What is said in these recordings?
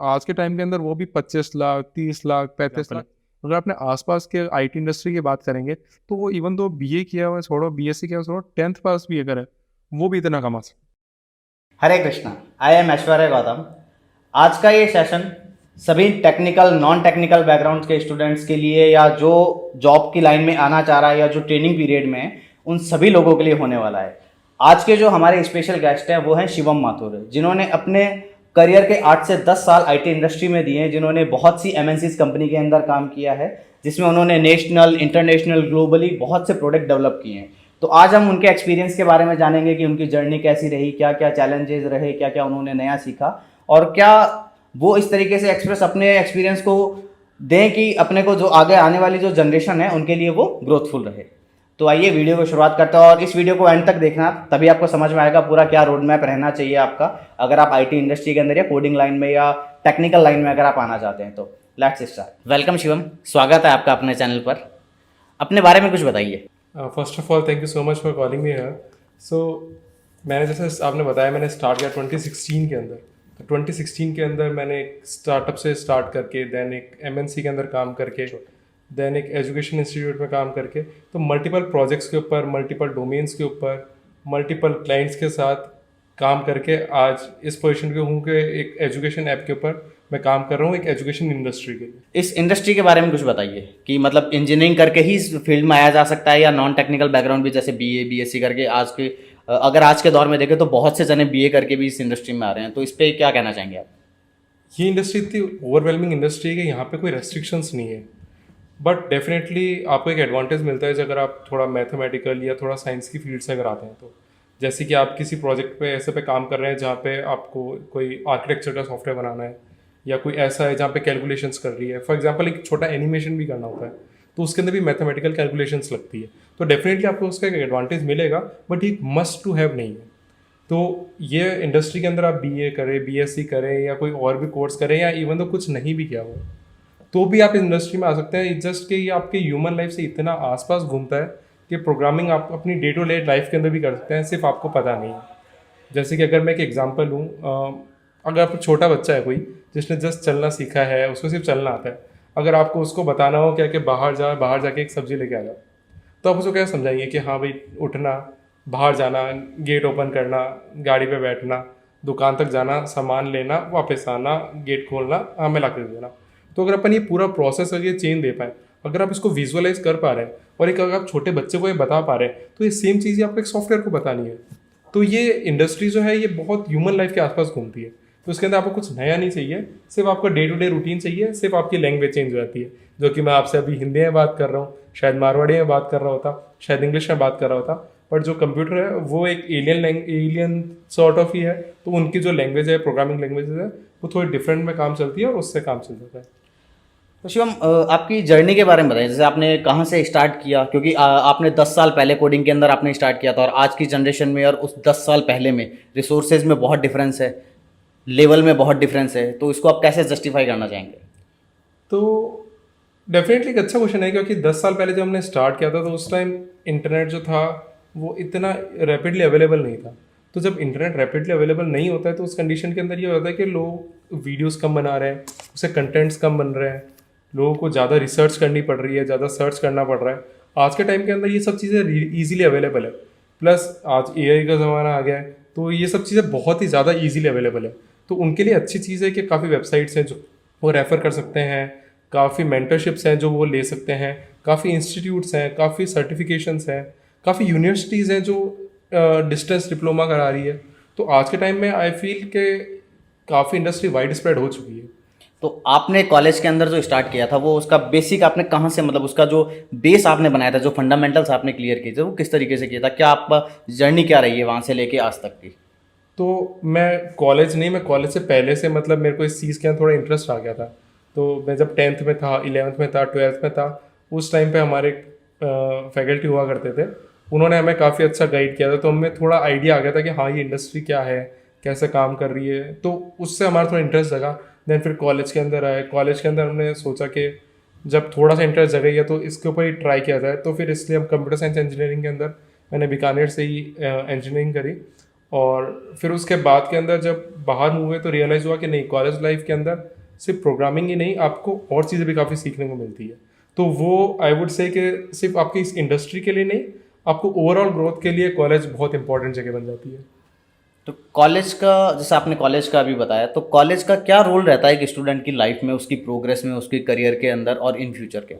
आज के टाइम के अंदर वो भी 25 लाख, 30 लाख, 35 लाख। अगर अपने आसपास के आईटी इंडस्ट्री की बात करेंगे तो वो इवन दो बीए किया हुआ है छोड़ो, बीएससी किया हुआ है छोड़ो, 10th पास भी अगर है वो भी इतना कमा सकता हरे कृष्णा। I am Aishwarya Gautam. आज का ये सेशन सभी टेक्निकल नॉन टेक्निकल बैकग्राउंड के स्टूडेंट्स के लिए, या जो जॉब की लाइन में आना चाह रहा है, या जो ट्रेनिंग पीरियड में है, उन सभी लोगों के लिए होने वाला है। आज के जो हमारे स्पेशल गेस्ट हैं वो हैं शिवम माथुर, जिन्होंने अपने करियर के 8 से 10 साल आईटी इंडस्ट्री में दिए हैं, जिन्होंने बहुत सी एमएनसीज कंपनी के अंदर काम किया है, जिसमें उन्होंने नेशनल, इंटरनेशनल, ग्लोबली बहुत से प्रोडक्ट डेवलप किए हैं। तो आज हम उनके एक्सपीरियंस के बारे में जानेंगे कि उनकी जर्नी कैसी रही, क्या क्या चैलेंजेस रहे, क्या क्या उन्होंने नया सीखा, और क्या वो इस तरीके से एक्सप्रेस अपने एक्सपीरियंस को दें कि अपने को जो आगे आने वाली जो जनरेशन है उनके लिए वो ग्रोथफुल रहे। तो आइए वीडियो को शुरुआत करते हैं, और इस वीडियो को एंड तक देखना, तभी आपको समझ में आएगा पूरा क्या रोड मैप रहना चाहिए आपका, अगर आप आईटी इंडस्ट्री के अंदर या कोडिंग लाइन में या टेक्निकल लाइन में अगर आप आना चाहते हैं। तो लेट्स स्टार्ट। वेलकम शिवम, स्वागत है आपका अपने चैनल पर। अपने बारे में कुछ बताइए। First of all thank you so much for calling me here. So मैंने जैसे आपने बताया मैंने स्टार्ट किया 2016 के अंदर। तो 2016 के अंदर मैंने एक स्टार्टअप से स्टार्ट करके देन एक एमएनसी के अंदर काम करके देन एक एजुकेशन इंस्टीट्यूट में काम करके, तो मल्टीपल प्रोजेक्ट्स के ऊपर, मल्टीपल डोमेन्स के ऊपर, मल्टीपल क्लाइंट्स के साथ काम करके आज इस पोजीशन पे हूँ कि एक एजुकेशन ऐप के ऊपर मैं काम कर रहा हूँ, एक एजुकेशन इंडस्ट्री के लिए। इस इंडस्ट्री के बारे में कुछ बताइए कि मतलब इंजीनियरिंग करके ही इस फील्ड में आया जा सकता है, या नॉन टेक्निकल बैकग्राउंड भी, जैसे बीए बीएससी करके आज के अगर आज के दौर में देखें तो बहुत से जने बीए करके भी इस इंडस्ट्री में आ रहे हैं, तो इस पर क्या कहना चाहेंगे आप? ये इंडस्ट्री इतनी ओवरवेलमिंग इंडस्ट्री है कि यहाँ पे कोई रेस्ट्रिक्शंस नहीं है, बट डेफिनेटली आपको एक एडवांटेज मिलता है अगर आप थोड़ा मैथमेटिकल या थोड़ा साइंस की फील्ड से अगर आते हैं तो। जैसे कि आप किसी प्रोजेक्ट पे ऐसे पे काम कर रहे हैं जहाँ पे आपको कोई आर्किटेक्चर का सॉफ्टवेयर बनाना है, या कोई ऐसा है जहाँ पे कैलकुलेशंस कर रही है, फॉर एग्जांपल एक छोटा एनिमेशन भी करना होता है, तो उसके अंदर भी मैथमेटिकल कैलकुलेशंस लगती है। तो डेफिनेटली आपको उसका एक एडवांटेज मिलेगा, बट ये मस्ट टू हैव नहीं है। तो ये इंडस्ट्री के अंदर आप बीए करें, बीएससी करें, या कोई और भी कोर्स करें, या इवन तो कुछ नहीं भी किया हो, तो भी आप इस इंडस्ट्री में आ सकते हैं। जस्ट कि ये आपके ह्यूमन लाइफ से इतना आसपास घूमता है कि प्रोग्रामिंग आप अपनी डे टू डे लाइफ के अंदर भी कर सकते हैं, सिर्फ आपको पता नहीं है। जैसे कि अगर मैं एक एग्जांपल लूँ, अगर आप छोटा बच्चा है कोई जिसने जस्ट चलना सीखा है, उसको सिर्फ चलना आता है, अगर आपको उसको बताना हो क्या कि बाहर जाके एक सब्जी लेके आ जाओ, तो आप उसको क्या समझाएंगे कि हाँ भाई, उठना, बाहर जाना, गेट ओपन करना, गाड़ी पे बैठना, दुकान तक जाना, सामान लेना, वापस आना, गेट खोलना, हमें ला कर देना। तो अगर अपन ये पूरा प्रोसेस अगर ये चेंज दे पाए, अगर आप इसको विजुअलाइज कर पा रहे हैं, और एक अगर आप छोटे बच्चे को ये बता पा रहे हैं, तो ये सेम चीज़ ही आपको एक सॉफ्टवेयर को बतानी है। तो ये इंडस्ट्री जो है ये बहुत ह्यूमन लाइफ के आसपास घूमती है। तो उसके अंदर आपको कुछ नया नहीं चाहिए, सिर्फ आपका डे टू डे रूटीन चाहिए, सिर्फ आपकी लैंग्वेज चेंज हो जाती है। जो कि मैं आपसे अभी हिंदी में बात कर रहा हूँ, शायद मारवाड़ी में बात कर रहा होता, शायद इंग्लिश में बात कर रहा होता, बट जो कंप्यूटर है वो एक एलियन सॉर्ट ऑफ ही है। तो उनकी जो लैंग्वेज है, प्रोग्रामिंग लैंग्वेज है, वो थोड़ी डिफरेंट में काम चलती है, और उससे काम चल जाता है। तो शिवम, आपकी जर्नी के बारे में बताइए, जैसे आपने कहाँ से स्टार्ट किया, क्योंकि आपने 10 साल पहले कोडिंग के अंदर आपने स्टार्ट किया था, और आज की जनरेशन में और उस 10 साल पहले में रिसोर्सेज में बहुत डिफरेंस है, लेवल में बहुत डिफरेंस है, तो इसको आप कैसे जस्टिफाई करना चाहेंगे? तो डेफिनेटली एक अच्छा क्वेश्चन है, क्योंकि 10 साल पहले जब हमने स्टार्ट किया था तो उस टाइम इंटरनेट जो था वो इतना रैपिडली अवेलेबल नहीं था। तो जब इंटरनेट रैपिडली अवेलेबल नहीं होता है तो उस कंडीशन के अंदर ये होता है कि लोग वीडियोस कम बना रहे हैं, उससे कंटेंट्स कम बन रहे हैं, लोगों को ज़्यादा रिसर्च करनी पड़ रही है, ज़्यादा सर्च करना पड़ रहा है। आज के टाइम के अंदर ये सब चीज़ें ईजिली अवेलेबल है, प्लस आज एआई का ज़माना आ गया है, तो ये सब चीज़ें बहुत ही ज़्यादा ईजिली अवेलेबल है। तो उनके लिए अच्छी चीज़ है कि काफ़ी वेबसाइट्स हैं जो वो रेफ़र कर सकते हैं, काफ़ी मेंटरशिप्स हैं जो वो ले सकते हैं, काफ़ी इंस्टीट्यूट्स हैं, काफ़ी सर्टिफिकेशंस हैं, काफ़ी यूनिवर्सिटीज़ हैं जो डिस्टेंस डिप्लोमा करा रही है। तो आज के टाइम में आई फील के काफ़ी इंडस्ट्री वाइड स्प्रेड हो चुकी है। तो आपने कॉलेज के अंदर जो स्टार्ट किया था वो उसका बेसिक आपने कहाँ से, मतलब उसका जो बेस आपने बनाया था, जो फंडामेंटल्स आपने क्लियर किए थे, वो किस तरीके से किया था? क्या आपका जर्नी क्या रही है वहाँ से लेके आज तक की? तो मैं कॉलेज से पहले से मतलब मेरे को इस चीज़ के अंदर थोड़ा इंटरेस्ट आ गया था। तो मैं जब 10th में था, 11th में था, 12th में था, उस टाइम पे हमारे फैकल्टी हुआ करते थे, उन्होंने हमें काफ़ी अच्छा गाइड किया था। तो हमें थोड़ा आइडिया आ गया था कि हाँ ये इंडस्ट्री क्या है, कैसे काम कर रही है, तो उससे हमारा थोड़ा इंटरेस्ट जगा। देन फिर कॉलेज के अंदर आए, कॉलेज के अंदर हमने सोचा कि जब थोड़ा सा इंटरेस्ट जगह है तो इसके ऊपर ही ट्राई किया जाए। तो फिर इसलिए हम कंप्यूटर साइंस इंजीनियरिंग के अंदर मैंने बीकानेर से ही इंजीनियरिंग करी, और फिर उसके बाद के अंदर जब बाहर मूव हुए तो रियलाइज़ हुआ कि नहीं, कॉलेज लाइफ के अंदर सिर्फ प्रोग्रामिंग ही नहीं, आपको और चीज़ें भी काफ़ी सीखने को मिलती है। तो वो आई वुड से कि सिर्फ आपकी इस इंडस्ट्री के लिए नहीं, आपको ओवरऑल ग्रोथ के लिए कॉलेज बहुत इंपॉर्टेंट जगह बन जाती है। तो कॉलेज का, जैसे आपने कॉलेज का अभी बताया, तो कॉलेज का क्या रोल रहता है एक स्टूडेंट की लाइफ में, उसकी प्रोग्रेस में, उसके करियर के अंदर और इन फ्यूचर के?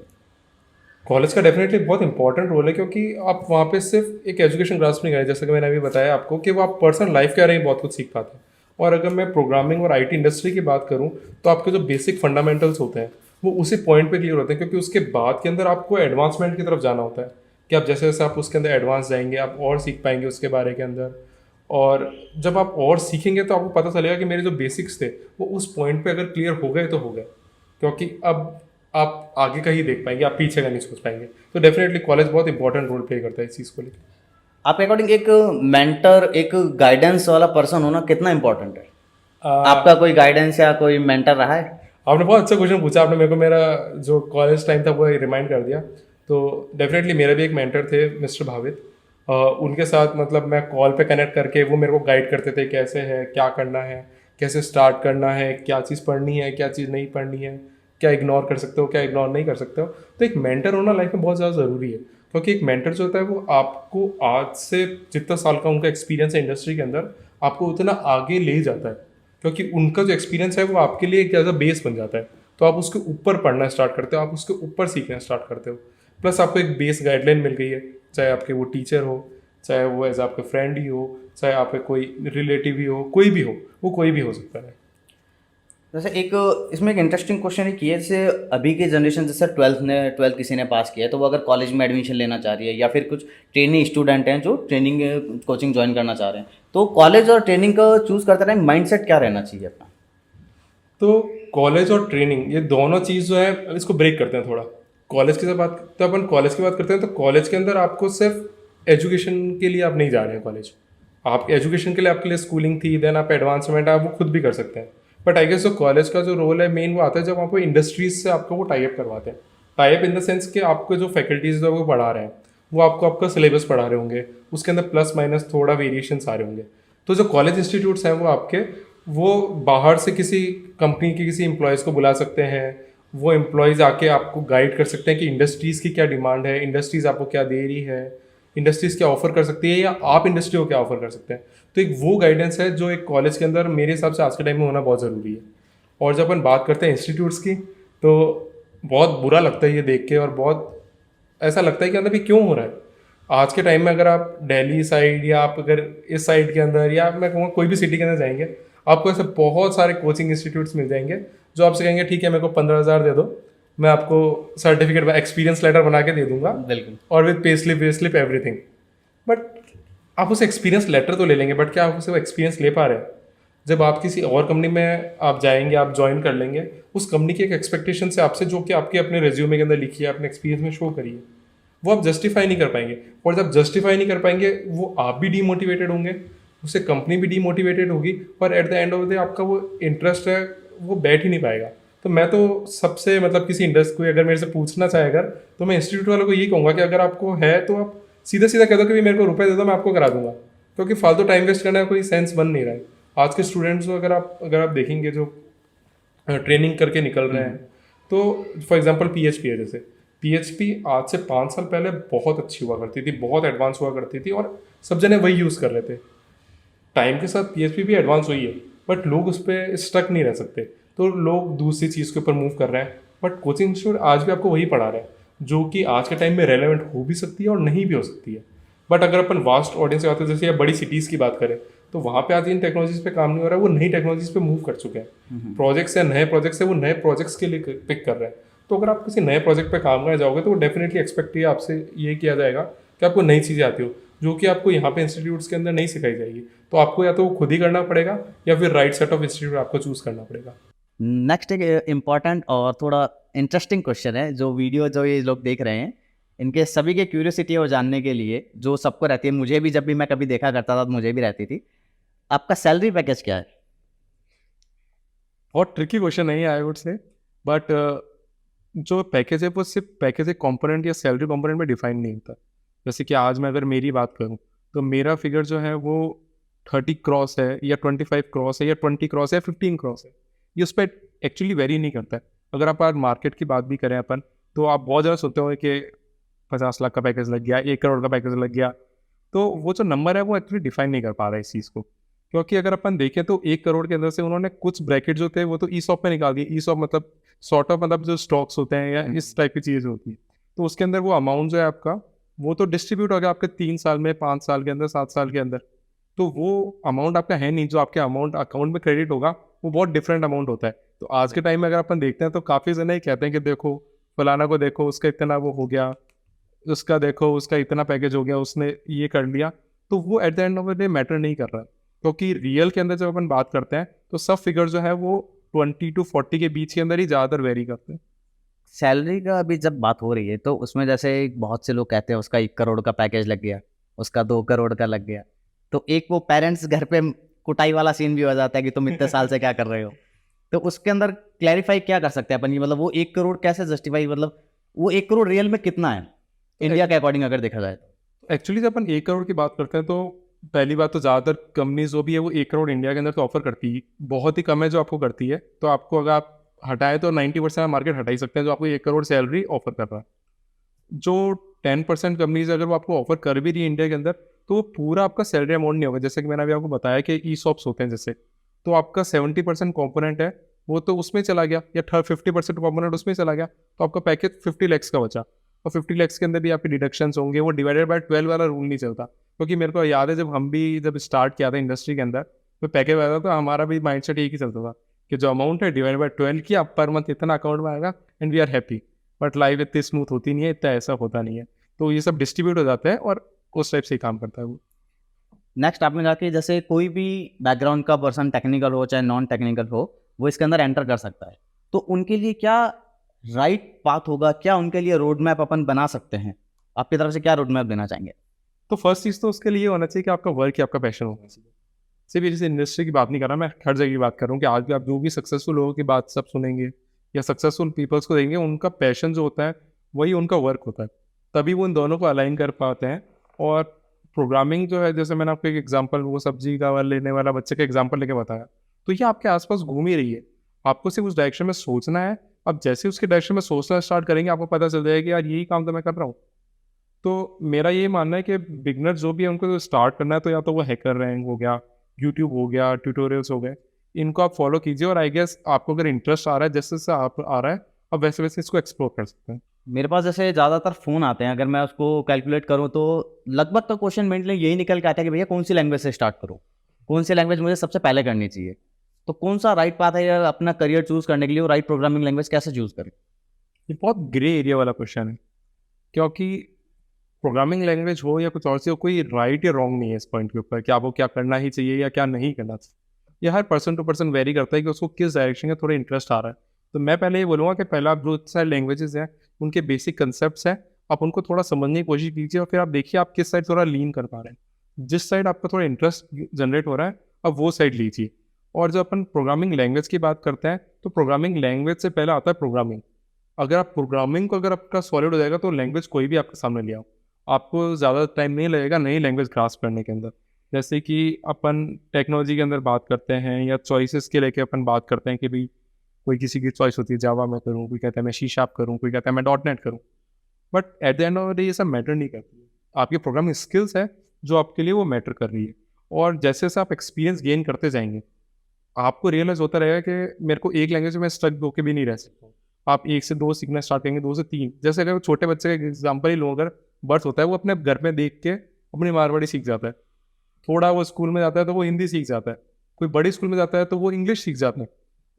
कॉलेज का डेफिनेटली बहुत इंपॉर्टेंट रोल है, क्योंकि आप वहाँ पे सिर्फ एक एजुकेशन ग्रास्प नहीं करें, जैसे कि मैंने अभी बताया आपको कि वो आप पर्सनल लाइफ के बारे में बहुत कुछ सीख पाते हैं। और अगर मैं प्रोग्रामिंग और आईटी इंडस्ट्री की बात करूँ, तो आपके जो बेसिक फंडामेंटल्स होते हैं वो उसी पॉइंट पे क्लियर होते हैं, क्योंकि उसके बाद के अंदर आपको एडवांसमेंट की तरफ जाना होता है कि आप जैसे जैसे आप उसके अंदर एडवांस जाएंगे, आप और सीख पाएंगे उसके बारे के अंदर। और जब आप और सीखेंगे तो आपको पता चलेगा कि मेरे जो बेसिक्स थे वो उस पॉइंट पे अगर क्लियर हो गए तो हो गए, क्योंकि अब आप आगे का ही देख पाएंगे, आप पीछे का नहीं सोच पाएंगे। तो डेफिनेटली कॉलेज बहुत इंपॉर्टेंट रोल प्ले करता है इस चीज़ को लेकर। आपके अकॉर्डिंग एक मेंटर, एक गाइडेंस वाला पर्सन होना कितना इंपॉर्टेंट है? आपका कोई गाइडेंस या कोई मेंटर रहा है? आपने बहुत अच्छा क्वेश्चन पूछा, आपने मेरे को मेरा जो कॉलेज टाइम था वो रिमाइंड कर दिया। तो डेफिनेटली मेरे भी एक मेंटर थे, मिस्टर भावित। उनके साथ मतलब मैं कॉल पे कनेक्ट करके वो मेरे को गाइड करते थे, कैसे है, क्या करना है, कैसे स्टार्ट करना है, क्या चीज़ पढ़नी है, क्या चीज़ नहीं पढ़नी है, क्या इग्नोर कर सकते हो, क्या इग्नोर नहीं कर सकते हो। तो एक मेंटर होना लाइफ में बहुत ज़्यादा ज़रूरी है, क्योंकि एक मेंटर जो होता है वो आपको आज से जितना साल का उनका एक्सपीरियंस है इंडस्ट्री के अंदर, आपको उतना आगे ले ही जाता है, क्योंकि उनका जो एक्सपीरियंस है वो आपके लिए एक एज अ बेस बन जाता है। तो आप उसके ऊपर पढ़ना स्टार्ट करते हो, आप उसके ऊपर सीखना स्टार्ट करते हो। प्लस आपको एक बेस गाइडलाइन मिल गई है, चाहे आपके वो टीचर हो, चाहे वो एज आपके फ्रेंड ही हो, चाहे आपके कोई रिलेटिव ही हो, कोई भी हो, वो कोई भी हो सकता है। जैसे एक इसमें एक इंटरेस्टिंग क्वेश्चन है कि जैसे अभी की जनरेशन, जैसे ट्वेल्थ किसी ने पास किया है तो वो अगर कॉलेज में एडमिशन लेना चाह रही है, या फिर कुछ ट्रेनिंग स्टूडेंट हैं जो ट्रेनिंग कोचिंग ज्वाइन करना चाह रहे हैं, तो कॉलेज और ट्रेनिंग का चूज़ करते टाइम माइंडसेट क्या रहना चाहिए अपना? तो कॉलेज और ट्रेनिंग ये दोनों चीज़ जो है इसको ब्रेक करते हैं थोड़ा। कॉलेज की जब बात, तो अपन कॉलेज की बात करते हैं, तो कॉलेज के अंदर आपको सिर्फ एजुकेशन के लिए आप नहीं जा रहे हैं कॉलेज। आप एजुकेशन के लिए आपके लिए स्कूलिंग थी, देन आप एडवांसमेंट आप वो खुद भी कर सकते हैं। बट आई गेस जो कॉलेज का जो रोल है मेन वो आता है जब आपको इंडस्ट्रीज से आपको वो टाई अप करवाते हैं। Tie up in the sense कि आपको जो फैकल्टीज वो पढ़ा रहे हैं वो आपको आपका सिलेबस पढ़ा रहे होंगे, उसके अंदर प्लस माइनस थोड़ा वेरिएशंस आ रहे होंगे। तो जो कॉलेज इंस्टीट्यूट्स हैं वो आपके, वो बाहर से किसी कंपनी के किसी एम्प्लॉयज़ को बुला सकते हैं। वो एम्प्लॉयज़ आके आपको गाइड कर सकते हैं कि इंडस्ट्रीज़ की क्या डिमांड है, इंडस्ट्रीज़ आपको क्या दे रही है, इंडस्ट्रीज़ क्या ऑफर कर सकती है, या आप इंडस्ट्री को क्या ऑफर कर सकते हैं। तो एक वो गाइडेंस है जो एक कॉलेज के अंदर मेरे हिसाब से आज के टाइम में होना बहुत ज़रूरी है। और जब अपन बात करते हैं इंस्टीट्यूट्स की, तो बहुत बुरा लगता है ये देख के, और बहुत ऐसा लगता है कि अंदर भी क्यों हो रहा है। आज के टाइम में अगर आप दिल्ली साइड या आप अगर इस साइड के अंदर, या मैं कहूँगा कोई भी सिटी के अंदर जाएंगे, आपको ऐसे बहुत सारे कोचिंग इंस्टीट्यूट्स मिल जाएंगे जो आपसे कहेंगे ठीक है मेरे को 15,000 दे दो, मैं आपको सर्टिफिकेट एक्सपीरियंस लेटर बना के दे दूंगा, बिल्कुल। और with pay slip everything. But आप उसे एक्सपीरियंस लेटर तो ले लेंगे, बट क्या आप उसे वो एक्सपीरियंस ले पा रहे हैं? जब आप किसी और कंपनी में आप जाएंगे, आप ज्वाइन कर लेंगे, उस कंपनी की एक एक्सपेक्टेशन से आपसे जो कि आपके अपने रेज्यूमे के अंदर लिखी है, अपने एक्सपीरियंस में शो करिए, वो आप जस्टिफाई नहीं कर पाएंगे। और जब जस्टिफाई नहीं कर पाएंगे, वो आप भी डीमोटिवेटेड होंगे, उससे कंपनी भी डीमोटिवेटेड होगी, और at the end of the day आपका वो इंटरेस्ट है वो बैठ ही नहीं पाएगा। तो मैं तो सबसे मतलब किसी इंडस्ट्री को अगर मेरे से पूछना चाहे अगर, तो मैं इंस्टीट्यूट वालों को यही कहूँगा कि अगर आपको है तो आप सीधा सीधा कह दो कि मेरे को रुपए दे दो, मैं आपको करा दूंगा, क्योंकि फालतू टाइम वेस्ट करने का कोई सेंस बन नहीं रहा है। आज के स्टूडेंट्स को अगर आप देखेंगे जो ट्रेनिंग करके निकल रहे हैं, तो फॉर एग्जांपल पीएचपी है, जैसे पीएचपी आज से 5 साल पहले बहुत अच्छी हुआ करती थी, बहुत एडवांस हुआ करती थी, और सब जने वही यूज़ कर रहे थे। टाइम के साथ पीएचपी भी एडवांस हुई है, बट लोग उस पर स्टक नहीं रह सकते, तो लोग दूसरी चीज़ के ऊपर मूव कर रहे हैं। बट कोचिंग इंस्टीट्यूट आज भी आपको वही पढ़ा रहा है, जो कि आज के टाइम में रेलेवेंट हो भी सकती है और नहीं भी हो सकती है। बट अगर अपन वास्ट ऑडियंस से बात करें, जैसे या बड़ी सिटीज़ की बात करें, तो वहाँ पे आज इन टेक्नोलॉजीज पे काम नहीं हो रहा है, वो नई टेक्नोलॉजीज पे मूव कर चुके हैं। प्रोजेक्ट्स है, नए प्रोजेक्ट्स है, वो नए प्रोजेक्ट्स के लिए पिक कर रहे हैं। तो अगर आप किसी नए प्रोजेक्ट पे काम करने जाओगे, तो वो डेफिनेटली एक्सपेक्ट ये आपसे ये किया जाएगा कि आपको नई चीज़ें आती हो, जो कि आपको यहाँ पे इंस्टीट्यूट्स के अंदर नहीं सिखाई जाएगी। तो आपको या तो वो खुद ही करना पड़ेगा, या फिर राइट सेट ऑफ इंस्टीट्यूट आपको चूज़ करना पड़ेगा। नेक्स्ट एक इम्पॉर्टेंट और थोड़ा इंटरेस्टिंग क्वेश्चन है, जो वीडियो जो ये लोग देख रहे हैं, इनके सभी के क्यूरियोसिटी और जानने के लिए, जो सबको रहती है, मुझे भी जब भी मैं कभी देखा करता था तो मुझे भी रहती थी, आपका सैलरी पैकेज क्या है? बहुत ट्रिकी क्वेश्चन है ये, आई वुड से। बट जो पैकेज है वो सिर्फ पैकेज एक कंपोनेंट या सैलरी कंपोनेंट में डिफाइन नहीं होता। जैसे कि आज मैं अगर मेरी बात करूं, तो मेरा फिगर जो है वो 30 क्रॉस है या 25 क्रॉस है या 20 क्रॉस है या 15 क्रॉस है, ये उस पर एक्चुअली वेरी नहीं करता है। अगर आप आज मार्केट की बात भी करें अपन, तो आप बहुत ज़्यादा सुनते हो कि 50 लाख का पैकेज लग गया, 1 करोड़ का पैकेज लग गया। तो वो जो नंबर है वो एक्चुअली डिफाइन नहीं कर पा रहा है इस चीज़ को, क्योंकि अगर अपन देखें तो 1 करोड़ के अंदर से उन्होंने कुछ ब्रैकेट जो थे वो तो ई सॉप में निकाल दिए। ई सॉप मतलब सॉर्ट ऑफ मतलब जो स्टॉक्स होते हैं या इस टाइप की चीज़ होती है, तो उसके अंदर वो अमाउंट जो है आपका वो तो डिस्ट्रीब्यूट हो गया आपके 3 साल में, 5 साल के अंदर, 7 साल के अंदर। तो वो अमाउंट आपका है नहीं, जो आपके अमाउंट अकाउंट में क्रेडिट होगा वो बहुत डिफरेंट अमाउंट होता है। तो आज के टाइम में अगर अपन देखते हैं तो काफ़ी जने ही कहते हैं कि देखो फलाना को देखो, उसका इतना वो हो गया, उसका देखो उसका इतना पैकेज हो गया, उसने ये कर लिया। तो वो at the end of the day matter नहीं कर रहा, क्योंकि रियल के अंदर जब अपन बात करते हैं तो सब फिगर जो है वो 20 to 40 के बीच के अंदर ही ज़्यादातर वेरी करते हैं। सैलरी का अभी जब बात हो रही है तो उसमें जैसे बहुत से लोग कहते हैं उसका 1 करोड़ का पैकेज लग गया, उसका 2 करोड़ का लग गया, तो एक वो पेरेंट्स घर पे कुटाई वाला सीन भी हो जाता है कि तुम इतने साल से क्या कर रहे हो। तो उसके अंदर क्लैरिफाई क्या कर सकते हैं अपन, ये मतलब वो 1 करोड़ कैसे जस्टिफाई, मतलब वो 1 करोड़ रियल में कितना है इंडिया के अकॉर्डिंग अगर देखा जाए तो। एक्चुअली जब अपन 1 करोड़ की बात करते हैं तो पहली बात तो ज़्यादातर कंपनीज जो भी है वो 1 करोड़ इंडिया के अंदर तो ऑफर करती है, बहुत ही कम है जो आपको करती है। तो आपको अगर आप हटाए तो 90% मार्केट हटा ही सकते हैं जो आपको 1 करोड़ सैलरी ऑफर कर रहा है। जो 10% कंपनीज अगर वो आपको ऑफर कर भी रही है इंडिया के अंदर, तो वो पूरा आपका सैलरी अमाउंट नहीं होगा। जैसे कि मैंने अभी आपको बताया कि ई सॉप्स होते हैं जैसे, तो आपका 70% कॉम्पोनेंट है वो तो उसमें चला गया, या 50% कॉम्पोनेंट उसमें चला गया, तो आपका पैकेज 50 lakhs का बचा। और 50 lakhs के अंदर भी आपके डिडक्शंस होंगे, वो डिवाइडेड बाय 12 वाला रूल नहीं चलता। क्योंकि मेरे को याद है जब स्टार्ट किया था इंडस्ट्री के अंदर, तो पैकेज आया था तो हमारा भी माइंडसेट एक ही चलता था कि जो अमाउंट है डिवाइड बाय 12 किया, पर मंथ इतना अकाउंट में आएगा and we are happy. But life इतनी स्मूथ होती नहीं है, इतना ऐसा होता नहीं है। तो ये सब डिस्ट्रीब्यूट हो जाता है और उस टाइप से ही काम करता है वो। नेक्स्ट आपने कहा कि जैसे कोई भी बैकग्राउंड का पर्सन, टेक्निकल हो चाहे नॉन टेक्निकल हो, वो इसके अंदर एंटर कर सकता है। तो उनके लिए क्या राइट पाथ होगा, क्या उनके लिए रोड मैप अपन बना सकते हैं? आपकी तरफ से क्या रोड मैप देना चाहेंगे? तो फर्स्ट चीज़ तो उसके लिए होना चाहिए कि आपका वर्क या आपका पैशन होना चाहिए। सिर्फ जैसे इंडस्ट्री की बात नहीं कर रहा, मैं हर जगह की बात कर रहा हूँ कि आज भी आप जो भी सक्सेसफुल लोगों की बात सब सुनेंगे या सक्सेसफुल पीपल्स को देंगे, उनका पैशन जो होता है वही उनका वर्क होता है। तभी वो इन दोनों को अलाइन कर पाते हैं। और प्रोग्रामिंग जो है, जैसे मैंने आपको एक एग्जांपल वो सब्जी का वाला लेने वाला बच्चे का एग्जांपल लेके बताया, तो ये आपके आसपास घूम ही रही है। आपको सिर्फ उस डायरेक्शन में सोचना है। अब जैसे उसके डायरेक्शन में सोचना स्टार्ट करेंगे, आपको पता चल जाएगा कि यार यही काम तो मैं कर रहा हूँ। तो मेरा ये मानना है कि बिगनर जो भी है उनको स्टार्ट करना है, तो या तो वो हैकर रैंक हो गया, यूट्यूब हो गया, ट्यूटोरियल्स हो गए, इनको आप फॉलो कीजिए। और आई गेस आपको अगर इंटरेस्ट आ रहा है, जैसे जैसे आप आ रहा है, अब वैसे वैसे इसको एक्सप्लोर कर सकते हैं। मेरे पास जैसे ज़्यादातर फ़ोन आते हैं, अगर मैं उसको कैलकुलेट करूँ तो लगभग तो क्वेश्चन मेरे यही निकल के आता है कि भैया कौन सी लैंग्वेज से स्टार्ट करूँ, कौन सी लैंग्वेज मुझे सबसे पहले करनी चाहिए। तो कौन सा राइट पाथ है या अपना करियर चूज़ करने के लिए वो राइट प्रोग्रामिंग लैंग्वेज कैसे चूज़ करें? ये बहुत ग्रे एरिया वाला क्वेश्चन है, क्योंकि प्रोग्रामिंग लैंग्वेज हो या कुछ और सी हो, कोई राइट या रॉन्ग नहीं है इस पॉइंट के ऊपर कि आपको क्या करना ही चाहिए या क्या नहीं करना चाहिए। ये हर पर्सन टू पर्सन वेरी करता है कि उसको किस डायरेक्शन में थोड़ा इंटरेस्ट आ रहा है। तो मैं पहले ये बोलूँगा कि पहले आप जो सारे लैंग्वेजेस हैं उनके बेसिक कंसेप्ट हैं, आप उनको थोड़ा समझने की कोशिश कीजिए और फिर आप देखिए आप किस साइड थोड़ा लीन कर पा रहे हैं। जिस साइड आपका थोड़ा इंटरेस्ट जनरेट हो रहा है, अब वो साइड लीजिए। और जब अपन प्रोग्रामिंग लैंग्वेज की बात करते हैं, तो प्रोग्रामिंग लैंग्वेज से पहले आता है प्रोग्रामिंग। अगर आप प्रोग्रामिंग को अगर आपका सॉलिड हो जाएगा, तो लैंग्वेज कोई भी आपके सामने ले आओ, आपको ज़्यादा टाइम नहीं लगेगा नई लैंग्वेज ग्रास्प करने के अंदर। जैसे कि अपन टेक्नोलॉजी के अंदर बात करते हैं या चॉइसेस के लेके अपन बात करते हैं कि भाई कोई किसी की चॉइस होती है जावा में करूँ, कोई कहता है मैं सी शार्प करूँ, कोई कहता है मैं डॉट नेट करूँ। But at the end of the day ये सब मैटर नहीं करती है। आपकी प्रोग्रामिंग स्किल्स है जो आपके लिए वो मैटर कर रही है। और जैसे जैसे आप एक्सपीरियंस गेन करते जाएंगे, आपको रियलाइज होता रहेगा कि मेरे को एक लैंग्वेज में स्टक होकर भी नहीं रह सकता हूँ। आप 1 से 2 सीखना स्टार्ट करेंगे, 2 से 3। जैसे अगर छोटे बच्चे का एग्जाम्पल ही लो, अगर बर्थ होता है वो अपने घर में देख के अपनी मारवाड़ी सीख जाता है। थोड़ा वो स्कूल में जाता है तो वो हिंदी सीख जाता है। कोई बड़ी स्कूल में जाता है तो वो इंग्लिश सीख जाता है।